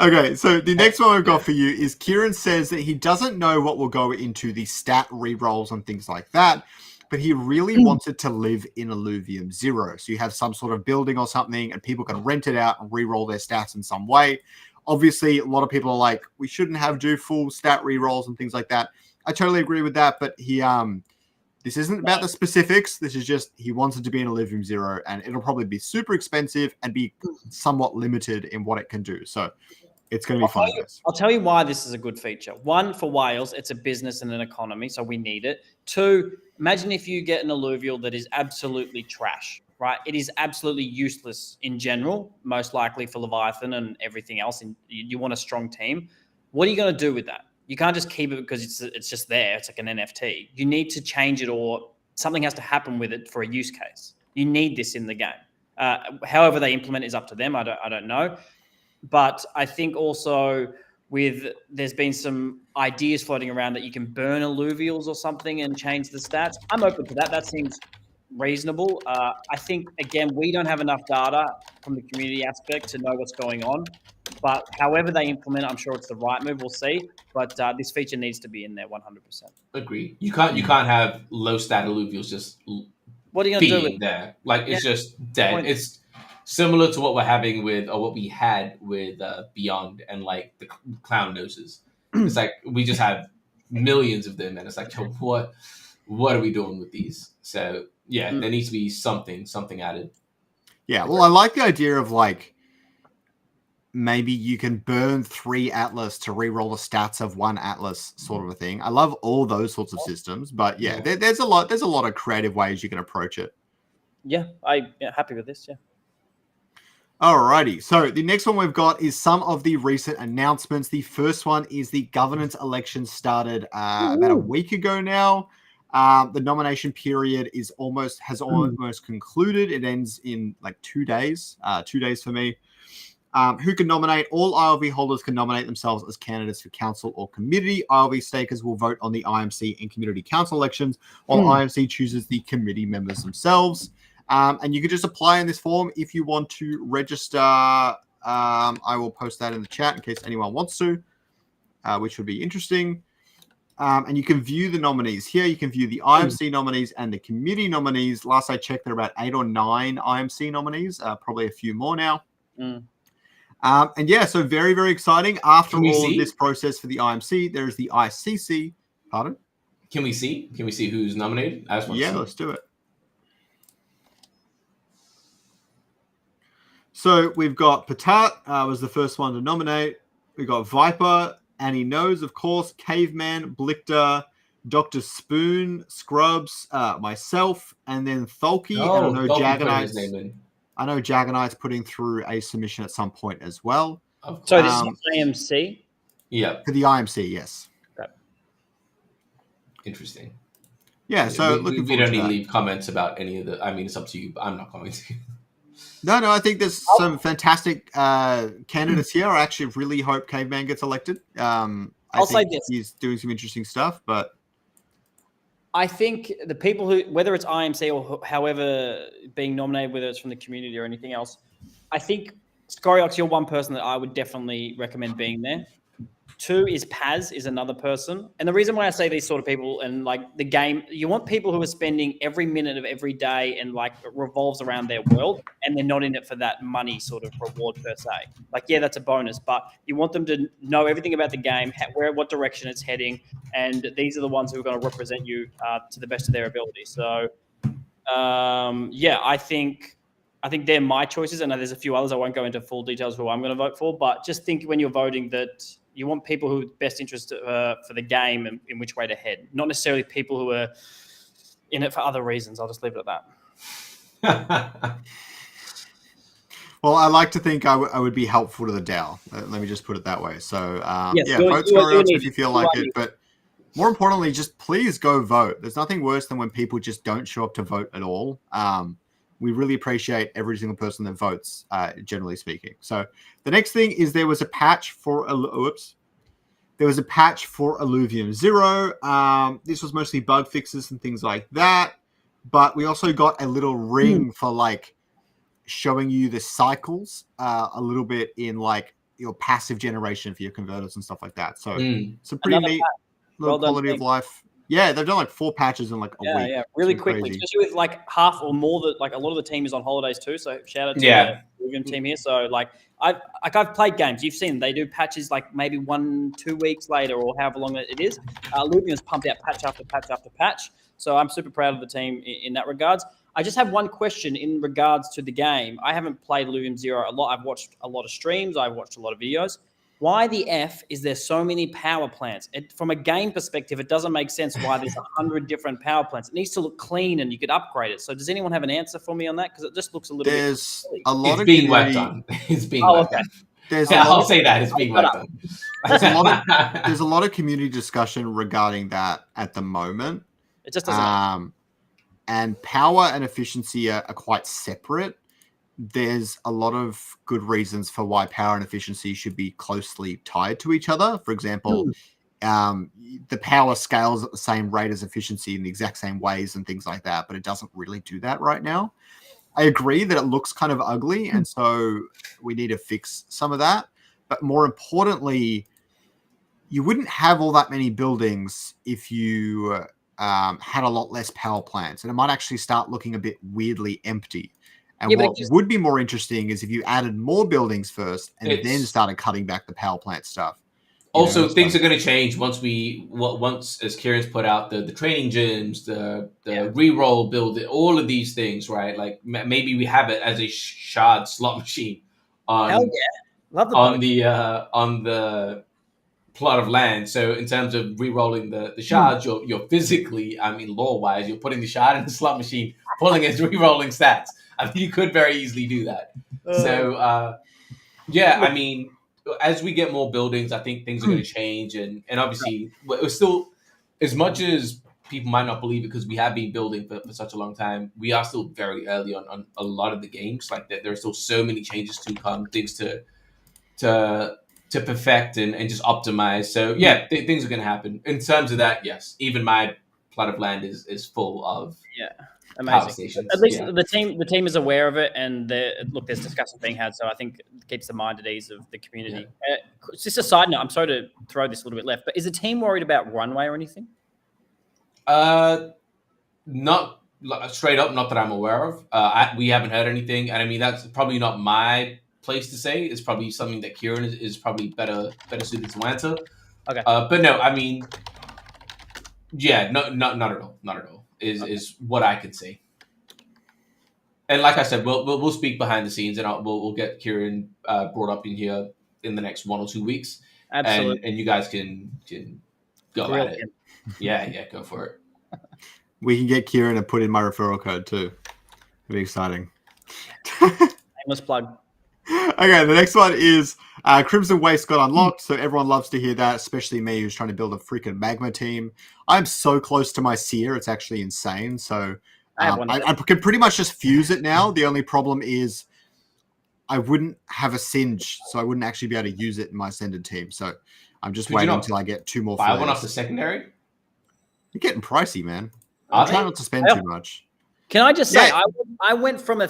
Okay, so the next one we've got for you is Kieran says that he doesn't know what will go into the stat rerolls and things like that, but he really wants it to live in Illuvium 0. So you have some sort of building or something and people can rent it out and reroll their stats in some way. Obviously, a lot of people are like, we shouldn't do full stat rerolls and things like that. I totally agree with that, but he this isn't about the specifics. This is just he wants it to be in Illuvium 0, and it'll probably be super expensive and be somewhat limited in what it can do. So it's going to be fun, guys. I'll tell you why this is a good feature. One, for Wales, it's a business and an economy, so we need it. Two, imagine if you get an alluvial that is absolutely trash, right? It is absolutely useless in general, most likely for Leviathan and everything else, and you want a strong team. What are you going to do with that? You can't just keep it because it's just there. It's like an NFT. You need to change it, or something has to happen with it for a use case. You need this in the game. However they implement is up to them. I don't know. But I think also there's been some ideas floating around that you can burn alluvials or something and change the stats. I'm open to that. That seems reasonable. I think, again, we don't have enough data from the community aspect to know what's going on. But however they implement, I'm sure it's the right move. We'll see. But this feature needs to be in there 100%. Agree. You can't have low stat alluvials just what are you going to do with there? Like it's just dead. It's similar to what we're having with, or what we had with Beyond and like the clown noses. It's like we just have millions of them, and it's like, what are we doing with these? So yeah, there needs to be something added. Yeah, well, I like the idea of like maybe you can burn 3 Atlas to reroll the stats of 1 Atlas, sort of a thing. I love all those sorts of systems, but yeah, there's a lot of creative ways you can approach it. Yeah, I'm happy with this. Yeah. Alrighty, so the next one we've got is some of the recent announcements. The first one is the governance election started about a week ago now. The nomination period has almost concluded. It ends in like 2 days. 2 days for me. Who can nominate? All ILV holders can nominate themselves as candidates for council or committee. ILV stakers will vote on the IMC and community council elections, while IMC chooses the committee members themselves. And you can just apply in this form if you want to register. I will post that in the chat in case anyone wants to, which would be interesting. And you can view the nominees here. You can view the IMC nominees and the committee nominees. Last I checked, there are about 8 or 9 IMC nominees, probably a few more now. And yeah, so very, very exciting. After all of this process for the IMC, there is the ICC. Pardon? Can we see who's nominated? Let's do it. So we've got Patat was the first one to nominate. We've got Viper, Annie Knows, of course, Caveman, Blichter, Dr. Spoon, Scrubs, myself, and then Tholky. And I know Jaggernight's. I know Jaggernight's putting through a submission at some point as well. So this is IMC? Yeah. For the IMC, yes. Okay. Interesting. Yeah, so we don't need to leave comments about any of the... I mean, it's up to you, but I'm not going to. No, I think there's some fantastic candidates here. I actually really hope Caveman gets elected. I think he's doing some interesting stuff, but... I think the people who, whether it's IMC or however being nominated, whether it's from the community or anything else, I think Scoriox, you're one person that I would definitely recommend being there. 2 is Paz, is another person. And the reason why I say these sort of people and like the game, you want people who are spending every minute of every day and like it revolves around their world and they're not in it for that money sort of reward per se. Like, yeah, that's a bonus, but you want them to know everything about the game, what direction it's heading. And these are the ones who are going to represent you to the best of their ability. So, yeah, I think they're my choices. I know there's a few others. I won't go into full details who I'm going to vote for, but just think when you're voting that you want people who are best interest for the game and in which way to head, not necessarily people who are in it for other reasons. I'll just leave it at that. Well, I like to think I would be helpful to the DAO. Let me just put it that way. So, yes, vote Scoriox if you feel like it. But more importantly, just please go vote. There's nothing worse than when people just don't show up to vote at all. We really appreciate every single person that votes, generally speaking. So the next thing is there was a patch for Illuvium 0. This was mostly bug fixes and things like that. But we also got a little ring for like showing you the cycles a little bit in like your passive generation for your converters and stuff like that. So it's a pretty Another neat little Well done, quality of team. life. Yeah, they've done like 4 patches in like a week. Yeah, really So quickly, crazy. especially with like half or more that like a lot of the team is on holidays too. So shout out to Yeah. the Illuvium team here. So like I've played games. You've seen them. They do patches like maybe 1-2 weeks later or however long it is. Illuvium has pumped out patch after patch after patch. So I'm super proud of the team in that regards. I just have one question in regards to the game. I haven't played Illuvium Zero a lot. I've watched a lot of streams. I've watched a lot of videos. Why the F is there so many power plants? From a game perspective, it doesn't make sense why there's 100 different power plants. It needs to look clean and you could upgrade it. So does anyone have an answer for me on that? Because it just looks a little bit silly. A lot It's of being community. worked on. It's being worked on. I'll say that it's being worked on. There's a lot of community discussion regarding that at the moment. It just doesn't. And power and efficiency are quite separate. There's a lot of good reasons for why power and efficiency should be closely tied to each other. For example, the power scales at the same rate as efficiency in the exact same ways and things like that, but it doesn't really do that right now. I agree that it looks kind of ugly, and so we need to fix some of that. But more importantly, you wouldn't have all that many buildings if you had a lot less power plants, and it might actually start looking a bit weirdly empty. And what would be more interesting is if you added more buildings first and then started cutting back the power plant stuff. Also, things are going to change once as Kieran's put out the training gyms, the reroll build, all of these things, right? Like maybe we have it as a shard slot machine Hell yeah. Love the on the plot of land. So in terms of re-rolling the shards, you're physically, I mean, lore-wise, you're putting the shard in the slot machine, pulling its re-rolling stats. I mean, you could very easily do that. I mean, as we get more buildings, I think things are going to change. And obviously, we're still, as much as people might not believe it because we have been building for such a long time, we are still very early on a lot of the games. Like there are still so many changes to come, things to perfect and just optimize. So things are going to happen. In terms of that, yes, even my plot of land is full of amazing power stations. At least the team is aware of it, and there's discussion being had. So I think it keeps the mind at ease of the community. Just a side note, I'm sorry to throw this a little bit left, but is the team worried about runway or anything? Not straight up, not that I'm aware of. We haven't heard anything, and I mean that's probably not my place to say. It's probably something that Kieran is probably better suited to answer. Okay. But no, I mean, not at all. Not at all is what I could say. And like I said, we'll speak behind the scenes, and we'll get Kieran brought up in here in the next 1 or 2 weeks. Absolutely. And you guys can go at it. Yeah, go for it. We can get Kieran to put in my referral code too. It'll be exciting. Shameless plug. Okay, the next one is Crimson Waste got unlocked, so everyone loves to hear that, especially me who's trying to build a freaking magma team. I'm so close to my seer, it's actually insane. So I can pretty much just fuse it now. The only problem is I wouldn't have a singe, so I wouldn't actually be able to use it in my ascended team. So I'm just waiting until I get 2 more buy flares. One off the secondary? You're getting pricey, man. I'm trying not to spend too much. Can I just say, I went from a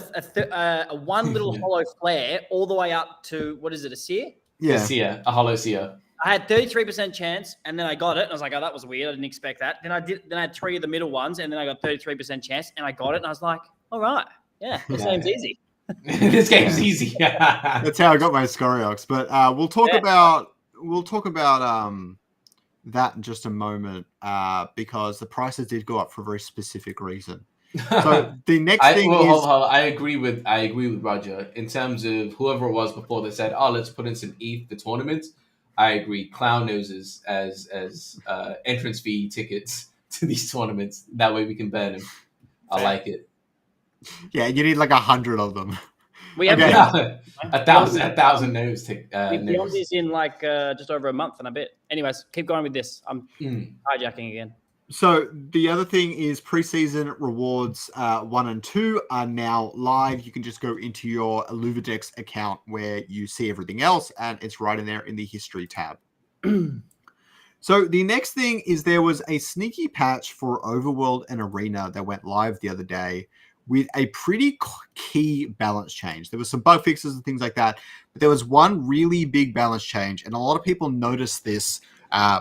one little hollow flare all the way up to, what is it, a seer? Yeah. A hollow seer. I had 33% chance, and then I got it, and I was like, oh, that was weird. I didn't expect that. Then I had 3 of the middle ones, and then I got 33% chance, and I got it, and I was like, all right. Yeah, this game's easy. This game's easy. That's how I got my Scoriox. But we'll talk about that in just a moment because the prices did go up for a very specific reason. So the next thing is I agree with Roger in terms of whoever it was before that said, "Oh, let's put in some ETH for tournaments." I agree. Clown noses as entrance fee tickets to these tournaments. That way we can burn them. I like it. Yeah, you need like 100 of them. We have 1,000 nose. Beyond is in like just over a month and a bit. Anyways, keep going with this. I'm hijacking again. So the other thing is preseason rewards 1 and 2 are now live. You can just go into your Illuvidex account where you see everything else, and it's right in there in the history tab. So the next thing is there was a sneaky patch for Overworld and Arena that went live the other day, with a pretty key balance change. There was some bug fixes and things like that, but there was one really big balance change, and a lot of people noticed this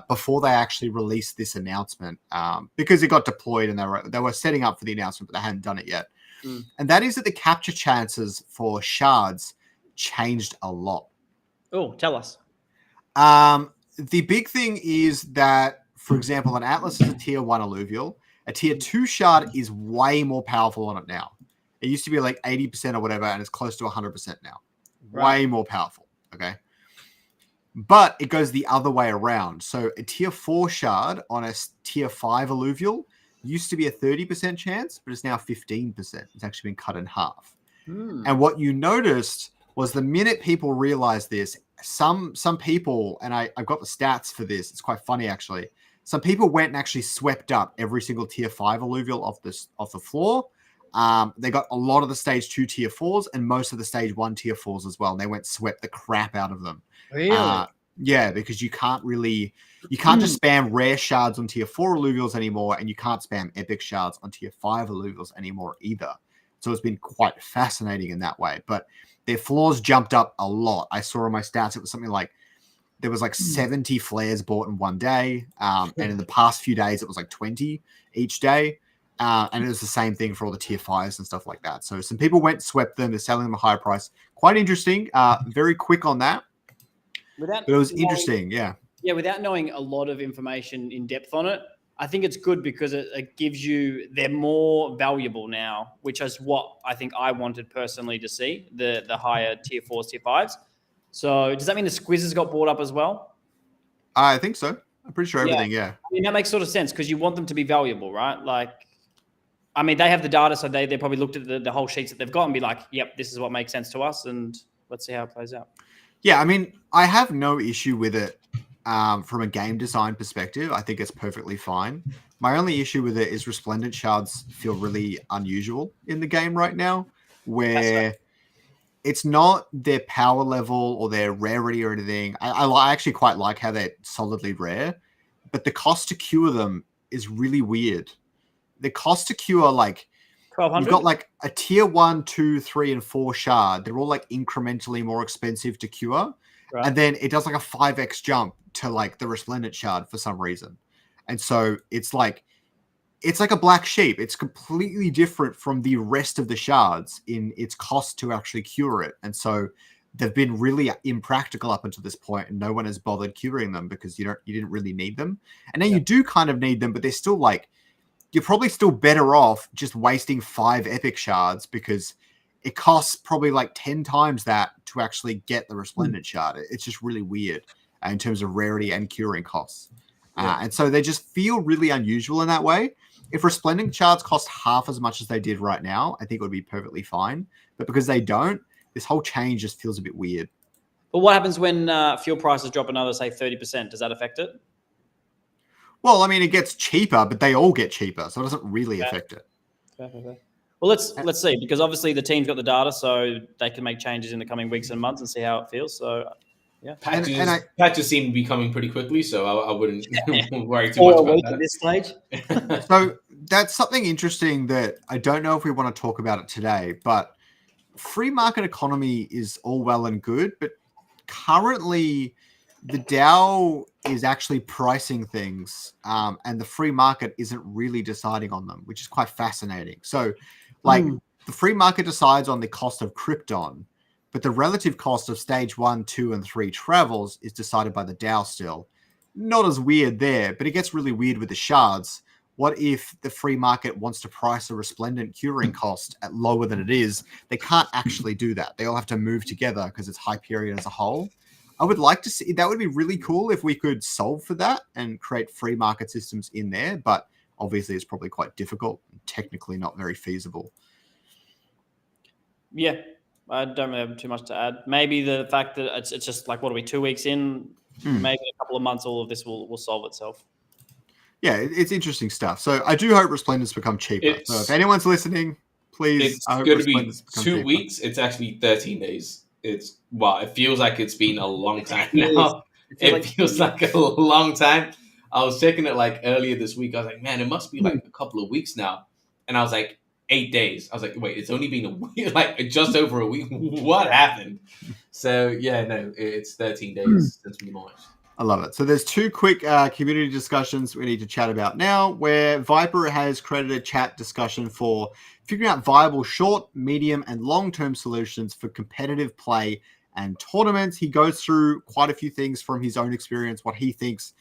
before they actually released this announcement because it got deployed and they were setting up for the announcement, but they hadn't done it yet. And that is that the capture chances for shards changed a lot. Oh, tell us. The big thing is that, for example, an Atlas is a tier 1 alluvial. A tier 2 shard is way more powerful on it now. It used to be like 80% or whatever, and it's close to 100% now. Way more powerful, okay? But it goes the other way around. So a tier 4 shard on a tier 5 alluvial used to be a 30% chance, but it's now 15%. It's actually been cut in half. And what you noticed was the minute people realized this, some people, and I've got the stats for this, it's quite funny actually. Some people went and actually swept up every single tier 5 alluvial off the floor. They got a lot of the stage 2 tier 4s and most of the stage 1 tier 4s as well. And they went swept the crap out of them. Really? Yeah, because you can't just spam rare shards on tier 4 alluvials anymore, and you can't spam epic shards on tier 5 alluvials anymore either. So it's been quite fascinating in that way. But their floors jumped up a lot. I saw in my stats it was something like there was like 70 flares bought in one day. And in the past few days, it was like 20 each day. And it was the same thing for all the tier 5s and stuff like that. So some people went, swept them. They're selling them at a higher price. Quite interesting. Very quick on that. But it was interesting, yeah. Yeah, without knowing a lot of information in depth on it, I think it's good because it gives you, they're more valuable now, which is what I think I wanted personally to see, the higher tier 4s, tier 5s. So does that mean the squizzes got bought up as well? I think so. I'm pretty sure everything, yeah. I mean, that makes sort of sense because you want them to be valuable, right? Like, I mean, they have the data, so they probably looked at the whole sheets that they've got and be like, yep, this is what makes sense to us, and let's see how it plays out. Yeah, I mean, I have no issue with it from a game design perspective. I think it's perfectly fine. My only issue with it is resplendent shards feel really unusual in the game right now, where it's not their power level or their rarity or anything. I actually quite like how they're solidly rare, but the cost to cure them is really weird. The cost to cure, like, 1,200? you've got like a tier 1, 2, 3, and 4 shard. They're all like incrementally more expensive to cure. Right. And then it does like a 5x jump to like the resplendent shard for some reason. And so it's like a black sheep. It's completely different from the rest of the shards in its cost to actually cure it. And so they've been really impractical up until this point, and no one has bothered curing them because you didn't really need them. And now you do kind of need them, but they're still like, you're probably still better off just wasting 5 epic shards because it costs probably like 10 times that to actually get the resplendent shard. It's just really weird in terms of rarity and curing costs. And so they just feel really unusual in that way. If resplendent shards cost half as much as they did right now, I think it would be perfectly fine. But because they don't, this whole change just feels a bit weird. But what happens when fuel prices drop another, say, 30%? Does that affect it? Well, I mean, it gets cheaper, but they all get cheaper, so it doesn't really affect it. Fair. Well, let's see, because obviously the team's got the data, so they can make changes in the coming weeks and months and see how it feels. So, yeah. Patches seem to be coming pretty quickly, so I wouldn't worry too much about that. At this stage. So that's something interesting that I don't know if we want to talk about it today, but free market economy is all well and good, but currently the DAO is actually pricing things, and the free market isn't really deciding on them, which is quite fascinating. So, like, the free market decides on the cost of Krypton, but the relative cost of stage 1, 2, and 3 travels is decided by the DAO still. Not as weird there, but it gets really weird with the shards. What if the free market wants to price a resplendent curing cost at lower than it is? They can't actually do that. They all have to move together because it's Hyperion as a whole. I would like to see, that would be really cool if we could solve for that and create free market systems in there, but obviously it's probably quite difficult and technically not very feasible. Yeah, I don't really have too much to add. Maybe the fact that it's just like, what are we, 2 weeks in? Maybe a couple of months, all of this will solve itself. Yeah, it's interesting stuff. So I do hope resplendents become cheaper. So if anyone's listening, please. It's going to be 2 weeks. It's actually 13 days. It feels like it's been a long time now. It feels like a long time. I was checking it like earlier this week. I was like, man, it must be like a couple of weeks now. And I was like, 8 days. I was like, wait, it's only been a week, like just over a week. What happened? So yeah, no, it's 13 days since we launched. I love it. So there's two quick community discussions we need to chat about now, where Viper has created a chat discussion for figuring out viable short, medium, and long-term solutions for competitive play and tournaments. He goes through quite a few things from his own experience, what he thinks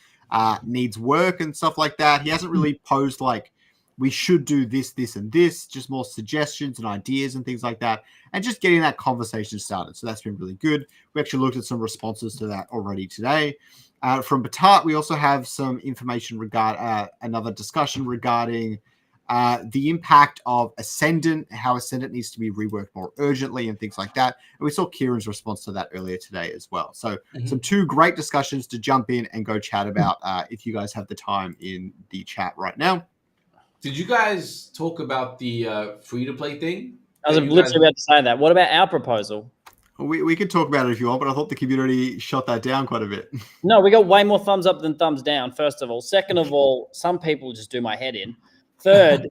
needs work and stuff like that. He hasn't really posed like, we should do this, this, and this, just more suggestions and ideas and things like that, and just getting that conversation started. So that's been really good. We actually looked at some responses to that already today. From Batat, we also have some information regarding another discussion regarding the impact of Ascendant, how Ascendant needs to be reworked more urgently and things like that. And we saw Kieran's response to that earlier today as well. So some two great discussions to jump in and go chat about if you guys have the time in the chat right now. Did you guys talk about the free-to-play thing? I was literally about to say that. What about our proposal? We could talk about it if you want, but I thought the community shot that down quite a bit. No, we got way more thumbs up than thumbs down, first of all. Second of all, some people just do my head in. Third,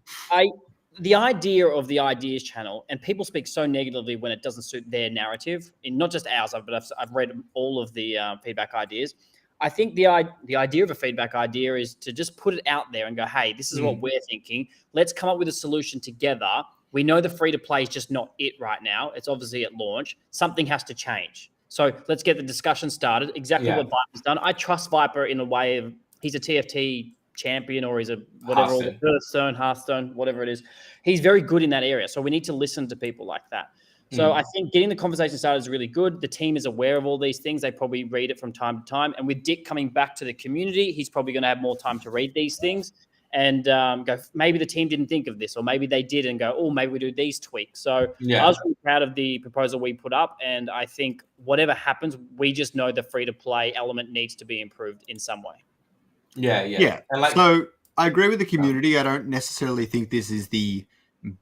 the idea of the Ideas channel, and people speak so negatively when it doesn't suit their narrative, in not just ours, but I've read all of the feedback ideas. I think the idea of a feedback idea is to just put it out there and go, hey, this is what we're thinking. Let's come up with a solution together. We know the free-to-play is just not it right now. It's obviously at launch. Something has to change. So let's get the discussion started. Exactly what Viper's done. I trust Viper in a way of he's a TFT champion or he's a whatever, Hearthstone, whatever it is. He's very good in that area. So we need to listen to people like that. So I think getting the conversation started is really good. The team is aware of all these things. They probably read it from time to time. And with Dick coming back to the community, he's probably going to have more time to read these things and go, maybe the team didn't think of this, or maybe they did and go, oh, maybe we do these tweaks. So I was really proud of the proposal we put up. And I think whatever happens, we just know the free-to-play element needs to be improved in some way. Yeah. And so I agree with the community. I don't necessarily think this is the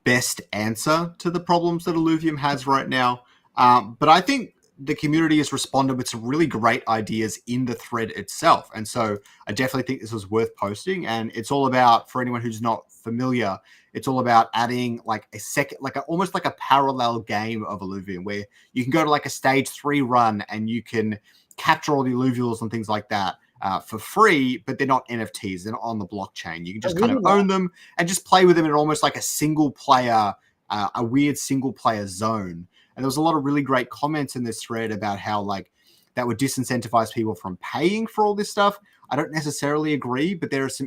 best answer to the problems that Illuvium has right now. But I think the community has responded with some really great ideas in the thread itself. And so I definitely think this was worth posting. And it's all about, for anyone who's not familiar, it's all about adding like a second, like almost like a parallel game of Illuvium where you can go to like a stage 3 run and you can capture all the Illuvials and things like that. For free, but they're not NFTs. They're not on the blockchain. You can just kind of own them and just play with them in almost like a single player, a weird single player zone. And there was a lot of really great comments in this thread about how like that would disincentivize people from paying for all this stuff. I don't necessarily agree, but there's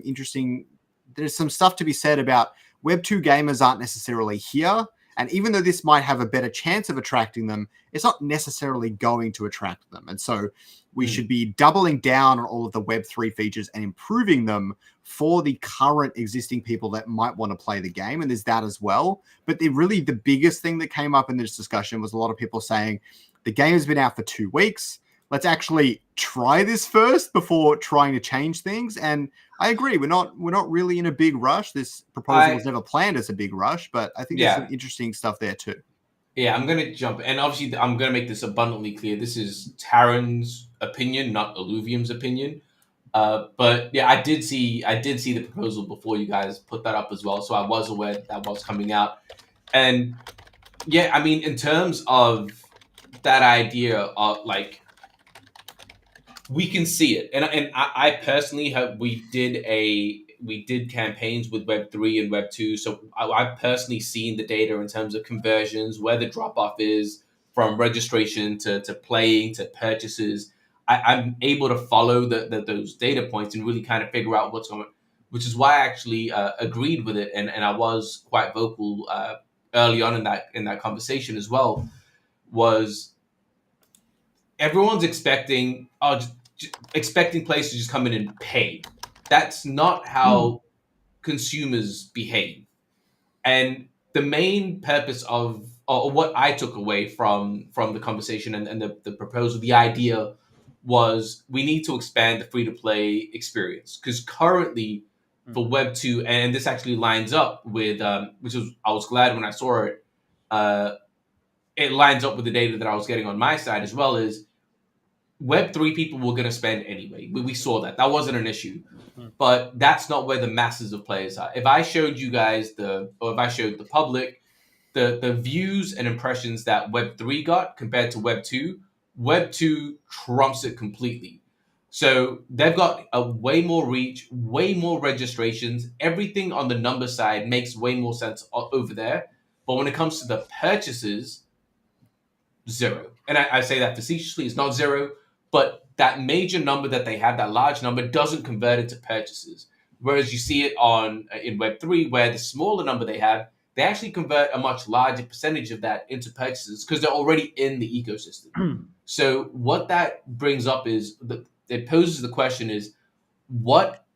some stuff to be said about Web2 gamers aren't necessarily here. And even though this might have a better chance of attracting them, it's not necessarily going to attract them. And so we should be doubling down on all of the Web3 features and improving them for the current existing people that might want to play the game. And there's that as well. But the biggest thing that came up in this discussion was a lot of people saying the game has been out for 2 weeks. Let's actually try this first before trying to change things. And I agree. We're not really in a big rush. This proposal was never planned as a big rush, but I think there's some interesting stuff there too. Yeah, I'm going to jump. And obviously, I'm going to make this abundantly clear. This is Taran's opinion, not Illuvium's opinion. But yeah, I did see the proposal before you guys put that up as well. So I was aware that was coming out. And yeah, I mean, in terms of that idea of like, we can see it, and I personally we did campaigns with Web3 and Web2, so I've personally seen the data in terms of conversions, where the drop off is from registration to playing to purchases. I'm able to follow those data points and really kind of figure out what's going on, which is why I actually agreed with it, and I was quite vocal early on in that conversation as well. Was everyone's expecting players to just come in and pay. That's not how consumers behave. And the main purpose of, or what I took away from the conversation and the proposal, the idea was we need to expand the free-to-play experience. Because currently for Web2, and this actually lines up with, I was glad when I saw it, it lines up with the data that I was getting on my side as well, is Web3 people were going to spend anyway. We saw that. That wasn't an issue. But that's not where the masses of players are. If I showed you guys if I showed the public the views and impressions that Web3 got compared to Web2, Web2 trumps it completely. So they've got a way more reach, way more registrations. Everything on the number side makes way more sense over there. But when it comes to the purchases, zero. And I say that facetiously, it's not zero, but that major number that they have, that large number, doesn't convert into purchases. Whereas you see it in Web3, where the smaller number they have, they actually convert a much larger percentage of that into purchases because they're already in the ecosystem. So what that brings up is, it poses the question is, what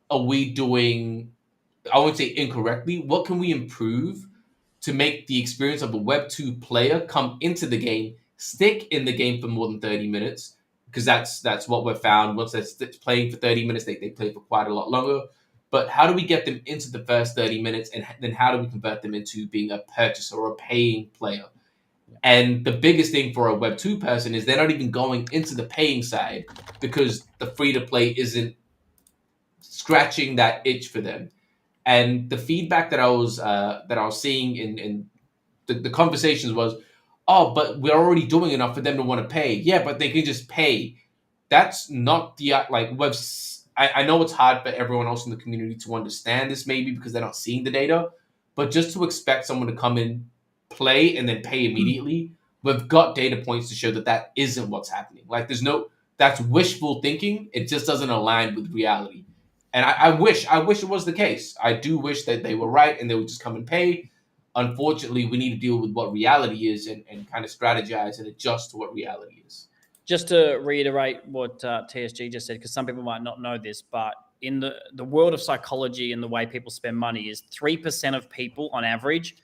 are we doing, I won't say incorrectly, what can we improve to make the experience of a Web2 player come into the game, stick in the game for more than 30 minutes, because that's what we've found. Once they're playing for 30 minutes, they play for quite a lot longer. But how do we get them into the first 30 minutes, and then how do we convert them into being a purchaser or a paying player? And the biggest thing for a Web2 person is they're not even going into the paying side because the free-to-play isn't scratching that itch for them. And the feedback that I was seeing in the conversations was, oh, but we're already doing enough for them to want to pay. Yeah, but they can just pay. That's not the I know it's hard for everyone else in the community to understand this, maybe because they're not seeing the data, but just to expect someone to come in, play, and then pay immediately, we've got data points to show that isn't what's happening. Like that's wishful thinking. It just doesn't align with reality. And I wish it was the case. I do wish that they were right and they would just come and pay. Unfortunately, we need to deal with what reality is and kind of strategize and adjust to what reality is. Just to reiterate what TSG just said, because some people might not know this, but in the world of psychology and the way people spend money is 3% of people on average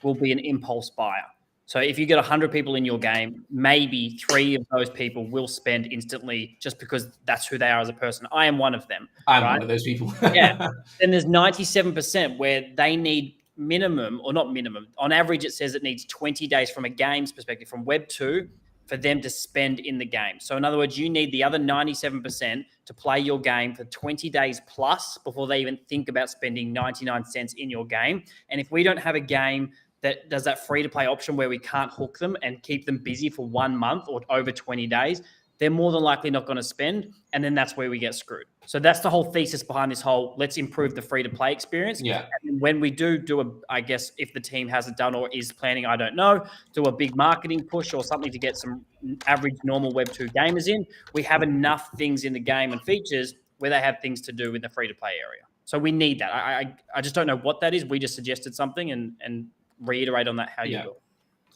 will be an impulse buyer. So if you get 100 people in your game, maybe 3 of those people will spend instantly just because that's who they are as a person. I am one of them. I'm one of those people. Yeah. Then there's 97% where they need minimum, or not minimum. On average, it says it needs 20 days from a game's perspective, from Web 2, for them to spend in the game. So in other words, you need the other 97% to play your game for 20 days plus before they even think about spending 99 cents in your game. And if we don't have a game that does that free-to-play option where we can't hook them and keep them busy for 1 month or over 20 days, they're more than likely not going to spend, and then that's where we get screwed. So that's the whole thesis behind this whole, let's improve the free-to-play experience. Yeah. And when we do I guess if the team hasn't done or is planning, I don't know, do a big marketing push or something to get some average normal Web 2 gamers in, we have enough things in the game and features where they have things to do in the free-to-play area. So we need that. I just don't know what that is. We just suggested something and reiterate on that how you do it.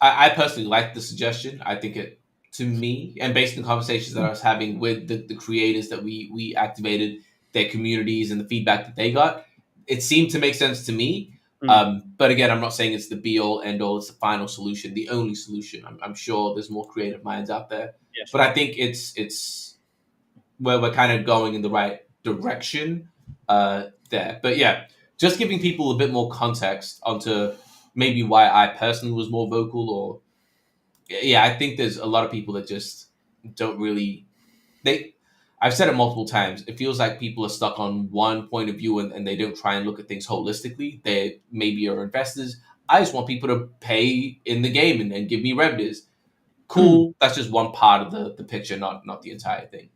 I personally like the suggestion. I think it, to me, and based on the conversations that I was having with the creators that we activated, their communities and the feedback that they got, it seemed to make sense to me. But again, I'm not saying it's the be all end all. It's the final solution, the only solution. I'm sure there's more creative minds out there, but I think it's where we're kind of going in the right direction there. But yeah, just giving people a bit more context onto maybe why I personally was more vocal, or I think there's a lot of people that just don't really. I've said it multiple times. It feels like people are stuck on one point of view and they don't try and look at things holistically. They maybe are investors. I just want people to pay in the game and give me revenues. Cool. That's just one part of the picture, not the entire thing.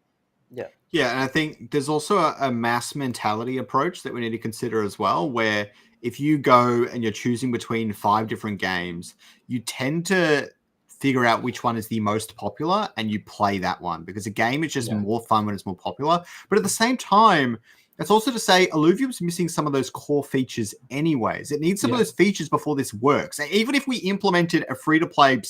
Yeah. Yeah, and I think there's also a mass mentality approach that we need to consider as well, where if you go and you're choosing between 5 different games, you tend to figure out which one is the most popular and you play that one, because a game is just more fun when it's more popular. But at the same time, that's also to say Illuvium's missing some of those core features anyways. It needs some of those features before this works. Even if we implemented a free-to-play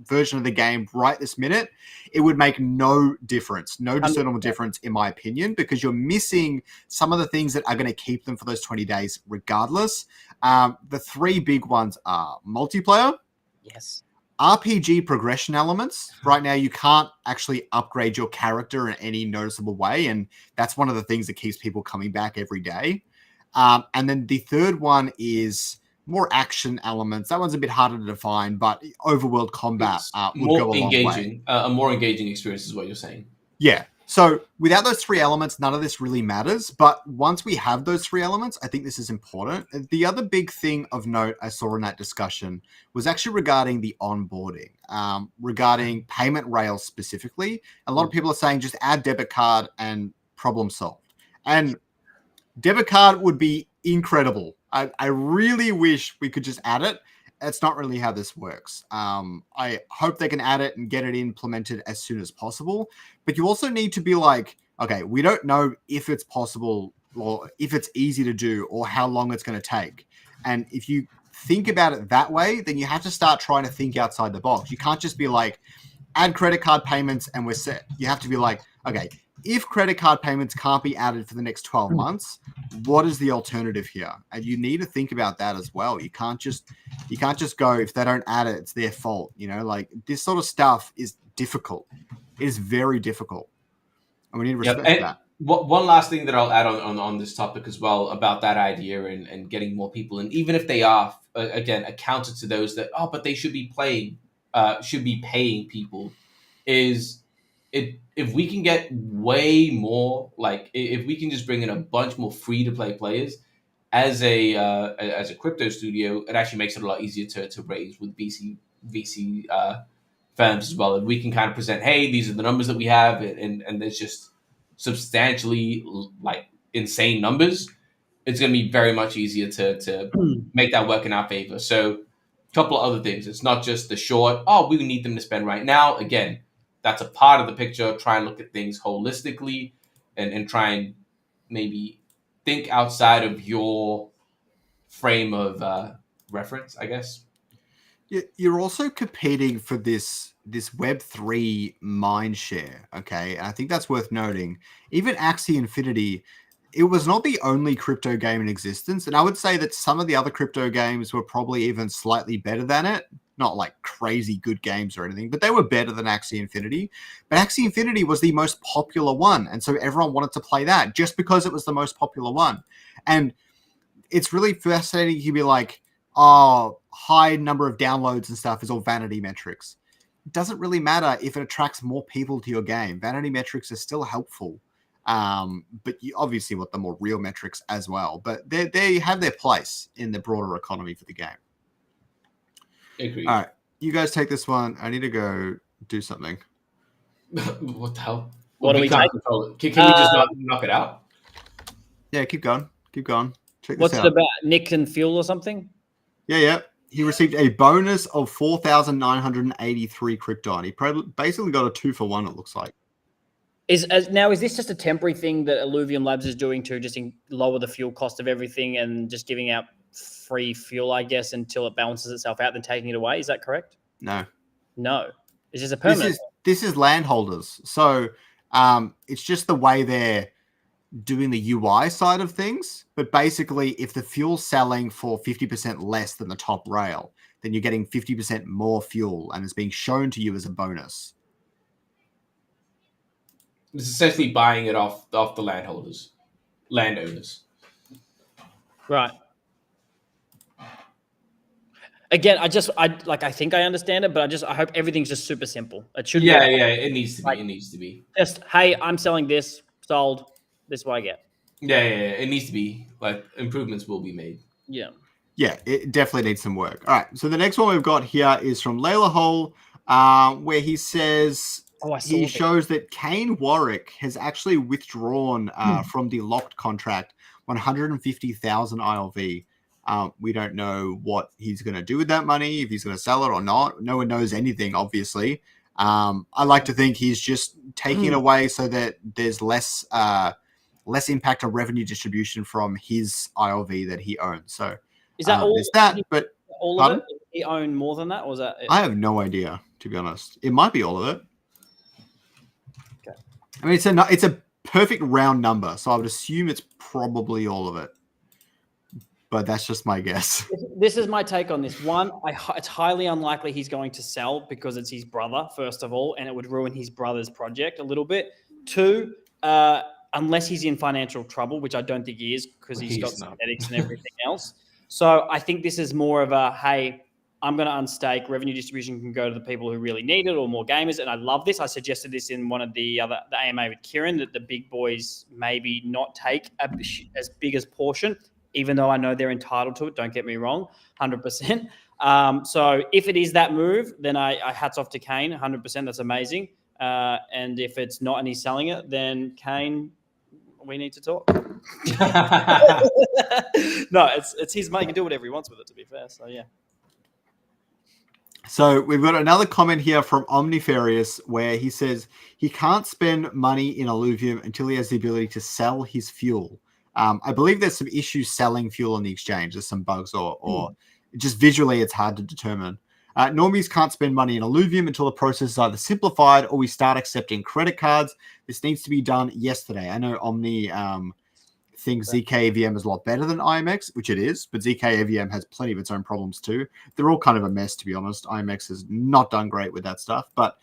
version of the game right this minute, it would make no difference, no discernible difference in my opinion, because you're missing some of the things that are going to keep them for those 20 days regardless. The 3 big ones are multiplayer. Yes. RPG progression elements. Right now, you can't actually upgrade your character in any noticeable way, and that's one of the things that keeps people coming back every day. And then the third one is more action elements. That one's a bit harder to define, but overworld combat It's would go more a long way. engaging, a more engaging experience is what you're saying. Yeah. So without those three elements, none of this really matters. But once we have those three elements, I think this is important. The other big thing of note I saw in that discussion was actually regarding the onboarding, regarding payment rails specifically. A lot of people are saying just add debit card and problem solved. And debit card would be incredible. I really wish we could just add it. That's not really how this works. I hope they can add it and get it implemented as soon as possible. But you also need to be like, okay, we don't know if it's possible or if it's easy to do or how long it's going to take. And if you think about it that way, then you have to start trying to think outside the box. You can't just be like, add credit card payments and we're set. You have to be like, okay, if credit card payments can't be added for the next 12 months, what is the alternative here? And you need to think about that as well. You can't just go, if they don't add it, it's their fault. Like this sort of stuff is difficult. It is very difficult. And we need to respect that. One last thing that I'll add on this topic as well about that idea and getting more people in, even if they are, again, accounted to those that, but they should be paying people, is if we can get way more, like if we can just bring in a bunch more free to play players as a crypto studio, it actually makes it a lot easier to raise with VC firms as well. And we can kind of present, hey, these are the numbers that we have, and there's just substantially like insane numbers. It's going to be very much easier to make that work in our favor. So a couple of other things. It's not just the short, we need them to spend right now. Again, that's a part of the picture. Try and look at things holistically and try and maybe think outside of your frame of reference, I guess. You're also competing for this Web3 mind share, okay? And I think that's worth noting. Even Axie Infinity, it was not the only crypto game in existence. And I would say that some of the other crypto games were probably even slightly better than it. Not like crazy good games or anything, but they were better than Axie Infinity. But Axie Infinity was the most popular one. And so everyone wanted to play that just because it was the most popular one. And it's really fascinating. You'd be like, high number of downloads and stuff is all vanity metrics. It doesn't really matter if it attracts more people to your game. Vanity metrics are still helpful. But you obviously want the more real metrics as well. But they have their place in the broader economy for the game. Agreed. All right, you guys take this one. I need to go do something. What the hell? What do we take? Can we just knock it out? Yeah, keep going. Check this What's out. it about? Nick and Fuel or something? Yeah. He received a bonus of 4,983 Krypton. He basically got a 2-for-1, it looks like. Is this just a temporary thing that Illuvium Labs is doing to just lower the fuel cost of everything and just giving out free fuel, I guess, until it balances itself out, then taking it away? Is that correct? No. It's just a permanent. This is landholders. So it's just the way they're doing the UI side of things. But basically, if the fuel's selling for 50% less than the top rail, then you're getting 50% more fuel and it's being shown to you as a bonus. It's essentially buying it off the landowners. Right. Again, I think I understand it, but I hope everything's just super simple. It should. Yeah. It needs to be. It needs to be. Just, hey, I'm selling this, sold. This is what I get. Yeah. It needs to be. Like, improvements will be made. Yeah. Yeah, it definitely needs some work. All right, so the next one we've got here is from Layla Hole, where he says he shows that Kane Warwick has actually withdrawn from the locked contract 150,000 ILV. We don't know what he's going to do with that money, if he's going to sell it or not. No one knows anything, obviously. I like to think he's just taking it away so that there's less impact on revenue distribution from his ILV that he owns. So is that all? Is that? But all of it? Did he own more than that, or was that it? I have no idea, to be honest. It might be all of it. Okay. I mean, it's a perfect round number, so I would assume it's probably all of it. But that's just my guess. This is my take on this. One, it's highly unlikely he's going to sell because it's his brother, first of all, and it would ruin his brother's project a little bit. Two, unless he's in financial trouble, which I don't think he is because he's got synthetics and everything else. So I think this is more of a, hey, I'm going to unstake. Revenue distribution can go to the people who really need it or more gamers. And I love this. I suggested this in one of the AMA with Kieran, that the big boys maybe not take as big as portion, even though I know they're entitled to it. Don't get me wrong, 100%. So if it is that move, then I hats off to Kane, 100%. That's amazing. And if it's not and he's selling it, then Kane, we need to talk. No, it's his money. He can do whatever he wants with it, to be fair. So, yeah. So we've got another comment here from Omnifarious where he says he can't spend money in Illuvium until he has the ability to sell his fuel. I believe there's some issues selling fuel on the exchange. There's some bugs or just visually it's hard to determine. Normies can't spend money in Illuvium until the process is either simplified or we start accepting credit cards. This needs to be done yesterday. I know Omni thinks ZK AVM is a lot better than IMX, which it is, but ZK AVM has plenty of its own problems too. They're all kind of a mess, to be honest. IMX has not done great with that stuff, but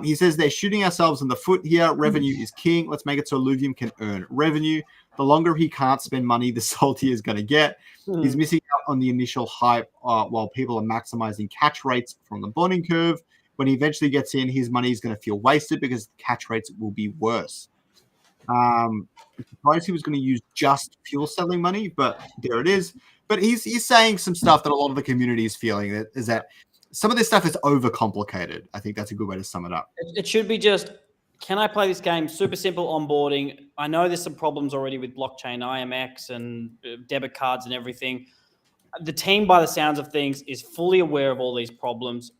he says they're shooting ourselves in the foot here. Revenue is king. Let's make it so Illuvium can earn revenue. The longer he can't spend money, the saltier he's going to get. He's missing out on the initial hype while people are maximizing catch rates from the bonding curve. When he eventually gets in, his money is going to feel wasted because the catch rates will be worse. I'm surprised he was going to use just fuel selling money, but there it is. But he's saying some stuff that a lot of the community is feeling, that is that some of this stuff is overcomplicated. I think that's a good way to sum it up. It should be just, can I play this game? Super simple onboarding. I know there's some problems already with blockchain, IMX, and debit cards and everything. The team, by the sounds of things, is fully aware of all these problems.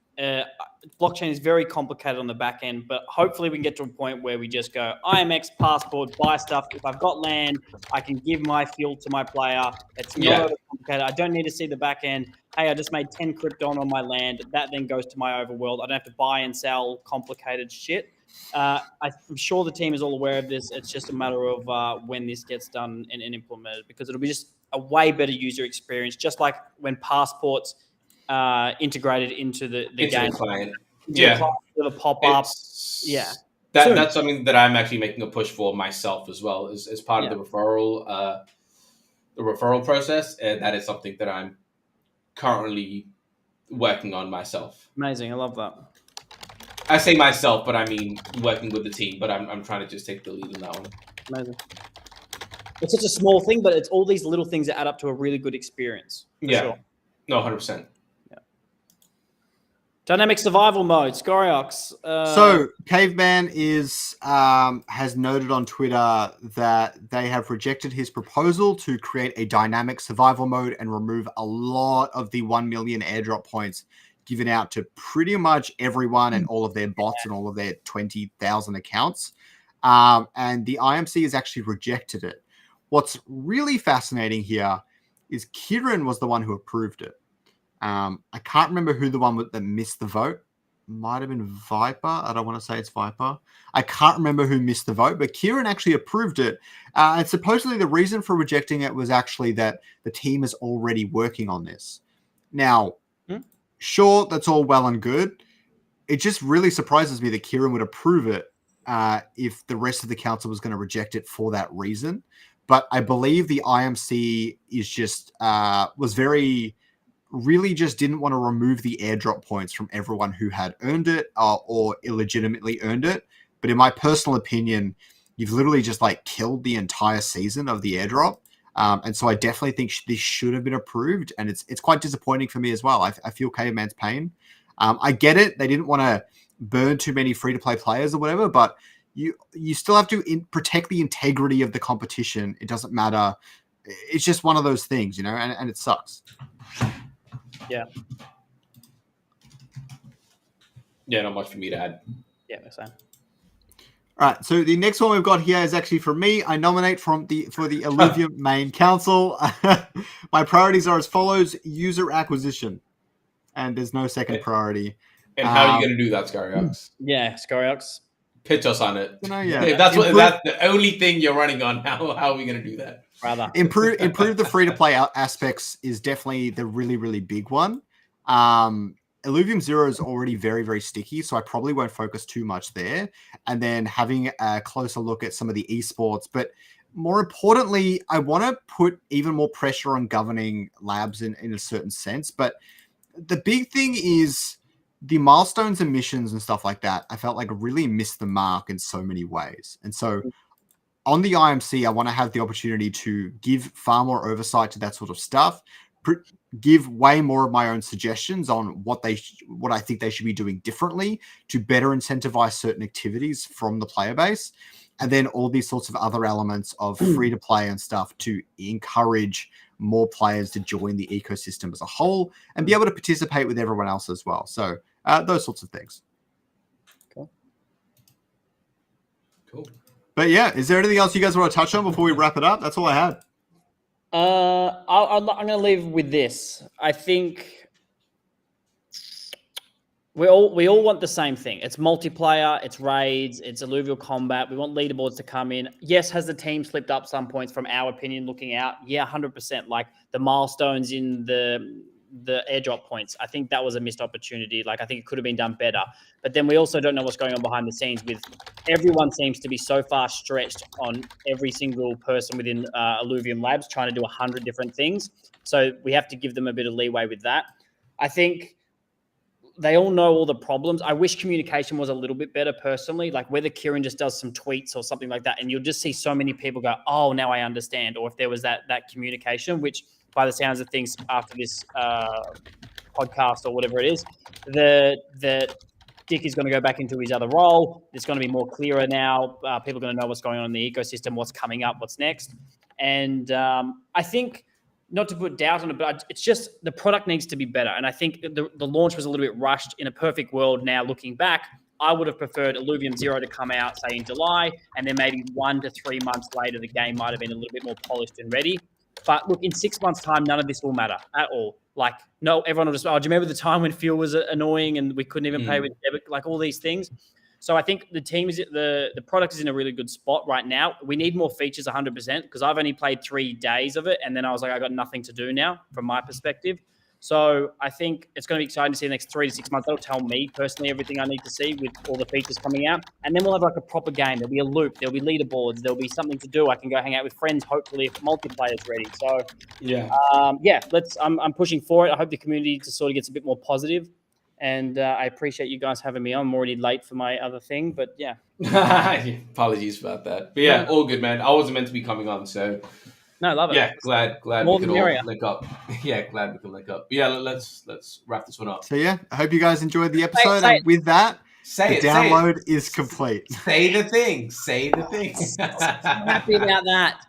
Blockchain is very complicated on the back end, but hopefully we can get to a point where we just go IMX, passport, buy stuff. If I've got land, I can give my fuel to my player. It's not complicated. I don't need to see the back end. Hey, I just made 10 Krypton on my land. That then goes to my overworld. I don't have to buy and sell complicated shit. I'm sure the team is all aware of this. It's just a matter of when this gets done and implemented, because it'll be just a way better user experience, just like when passports integrated into the game. The client. The pop-up. That's something that I'm actually making a push for myself as well, as part of the referral process. And that is something that I'm currently working on myself. Amazing. I love that. I say myself, but I mean working with the team, but I'm trying to just take the lead in that one. Amazing. It's such a small thing, but it's all these little things that add up to a really good experience. Sure. No, 100%. Dynamic survival mode, Scoriox. So Caveman has noted on Twitter that they have rejected his proposal to create a dynamic survival mode and remove a lot of the 1 million airdrop points given out to pretty much everyone and all of their bots and all of their 20,000 accounts. And the IMC has actually rejected it. What's really fascinating here is Kieran was the one who approved it. I can't remember who the one that missed the vote. Might have been Viper. I don't want to say it's Viper. I can't remember who missed the vote, but Kieran actually approved it. And supposedly the reason for rejecting it was actually that the team is already working on this. Now, sure, that's all well and good. It just really surprises me that Kieran would approve it if the rest of the council was going to reject it for that reason. But I believe the IMC is just really just didn't want to remove the airdrop points from everyone who had earned it or illegitimately earned it. But in my personal opinion, you've literally just killed the entire season of the airdrop. And so I definitely think this should have been approved. And it's quite disappointing for me as well. I feel Caveman's pain. I get it. They didn't want to burn too many free-to-play players or whatever, but you still have to protect the integrity of the competition. It doesn't matter. It's just one of those things, and it sucks. Yeah. Yeah, not much for me to add. Yeah, makes sense. All right, so the next one we've got here is actually from me. I nominate for the Illuvium main council. My priorities are as follows: user acquisition, and there's no second priority. And how are you going to do that, Scoriox? Yeah, Scoriox. Pitch us on it. If that's the only thing you're running on. How are we going to do that? Rather improve the free to play aspects is definitely the really, really big one. Illuvium Zero is already very, very sticky, so I probably won't focus too much there. And then having a closer look at some of the esports. But more importantly, I want to put even more pressure on governing labs in a certain sense. But the big thing is the milestones and missions and stuff like that. I felt like really missed the mark in so many ways. And so on the IMC, I want to have the opportunity to give far more oversight to that sort of stuff, give way more of my own suggestions on what I think they should be doing differently to better incentivize certain activities from the player base. And then all these sorts of other elements of free to play and stuff to encourage more players to join the ecosystem as a whole and be able to participate with everyone else as well. So those sorts of things. Cool. But yeah, is there anything else you guys want to touch on before we wrap it up? That's all I had. I'm going to leave with this. I think we all want the same thing. It's multiplayer, it's raids, it's alluvial combat. We want leaderboards to come in. Yes, has the team slipped up some points from our opinion looking out? Yeah, 100%. Like the milestones in the airdrop points. I think that was a missed opportunity. Like I think it could have been done better. But then we also don't know what's going on behind the scenes with everyone seems to be so far stretched on every single person within Illuvium Labs trying to do 100 different things. So we have to give them a bit of leeway with that. I think they all know all the problems. I wish communication was a little bit better personally, like whether Kieran just does some tweets or something like that, and you'll just see so many people go, oh, now I understand. Or if there was that communication, which by the sounds of things after this podcast or whatever it is, the Dick is going to go back into his other role. It's going to be more clearer now. People are going to know what's going on in the ecosystem, what's coming up, what's next. And I think, not to put doubt on it, but it's just the product needs to be better. And I think the launch was a little bit rushed. In a perfect world now, looking back, I would have preferred Illuvium Zero to come out, say, in July, and then maybe 1 to 3 months later, the game might have been a little bit more polished and ready. But look, in 6 months' time, none of this will matter at all. Like, no, everyone will just, oh, do you remember the time when fuel was annoying and we couldn't even pay with debit? Like all these things. So I think the product is in a really good spot right now. We need more features 100% because I've only played 3 days of it. And then I was like, I got nothing to do now from my perspective. So I think it's going to be exciting to see the next 3 to 6 months. That'll tell me personally everything I need to see with all the features coming out. And then we'll have like a proper game. There'll be a loop. There'll be leaderboards. There'll be something to do. I can go hang out with friends, hopefully, if multiplayer's ready. So I'm pushing for it. I hope the community just sort of gets a bit more positive. And I appreciate you guys having me on. I'm already late for my other thing, but yeah. Apologies about that. But yeah, all good, man. I wasn't meant to be coming on, so no, love it. Yeah, glad More we could all link up. Yeah, glad we could link up. But yeah, let's wrap this one up. So yeah, I hope you guys enjoyed the episode. And with that, the download is complete. Say the thing. Say the thing. I'm happy about that.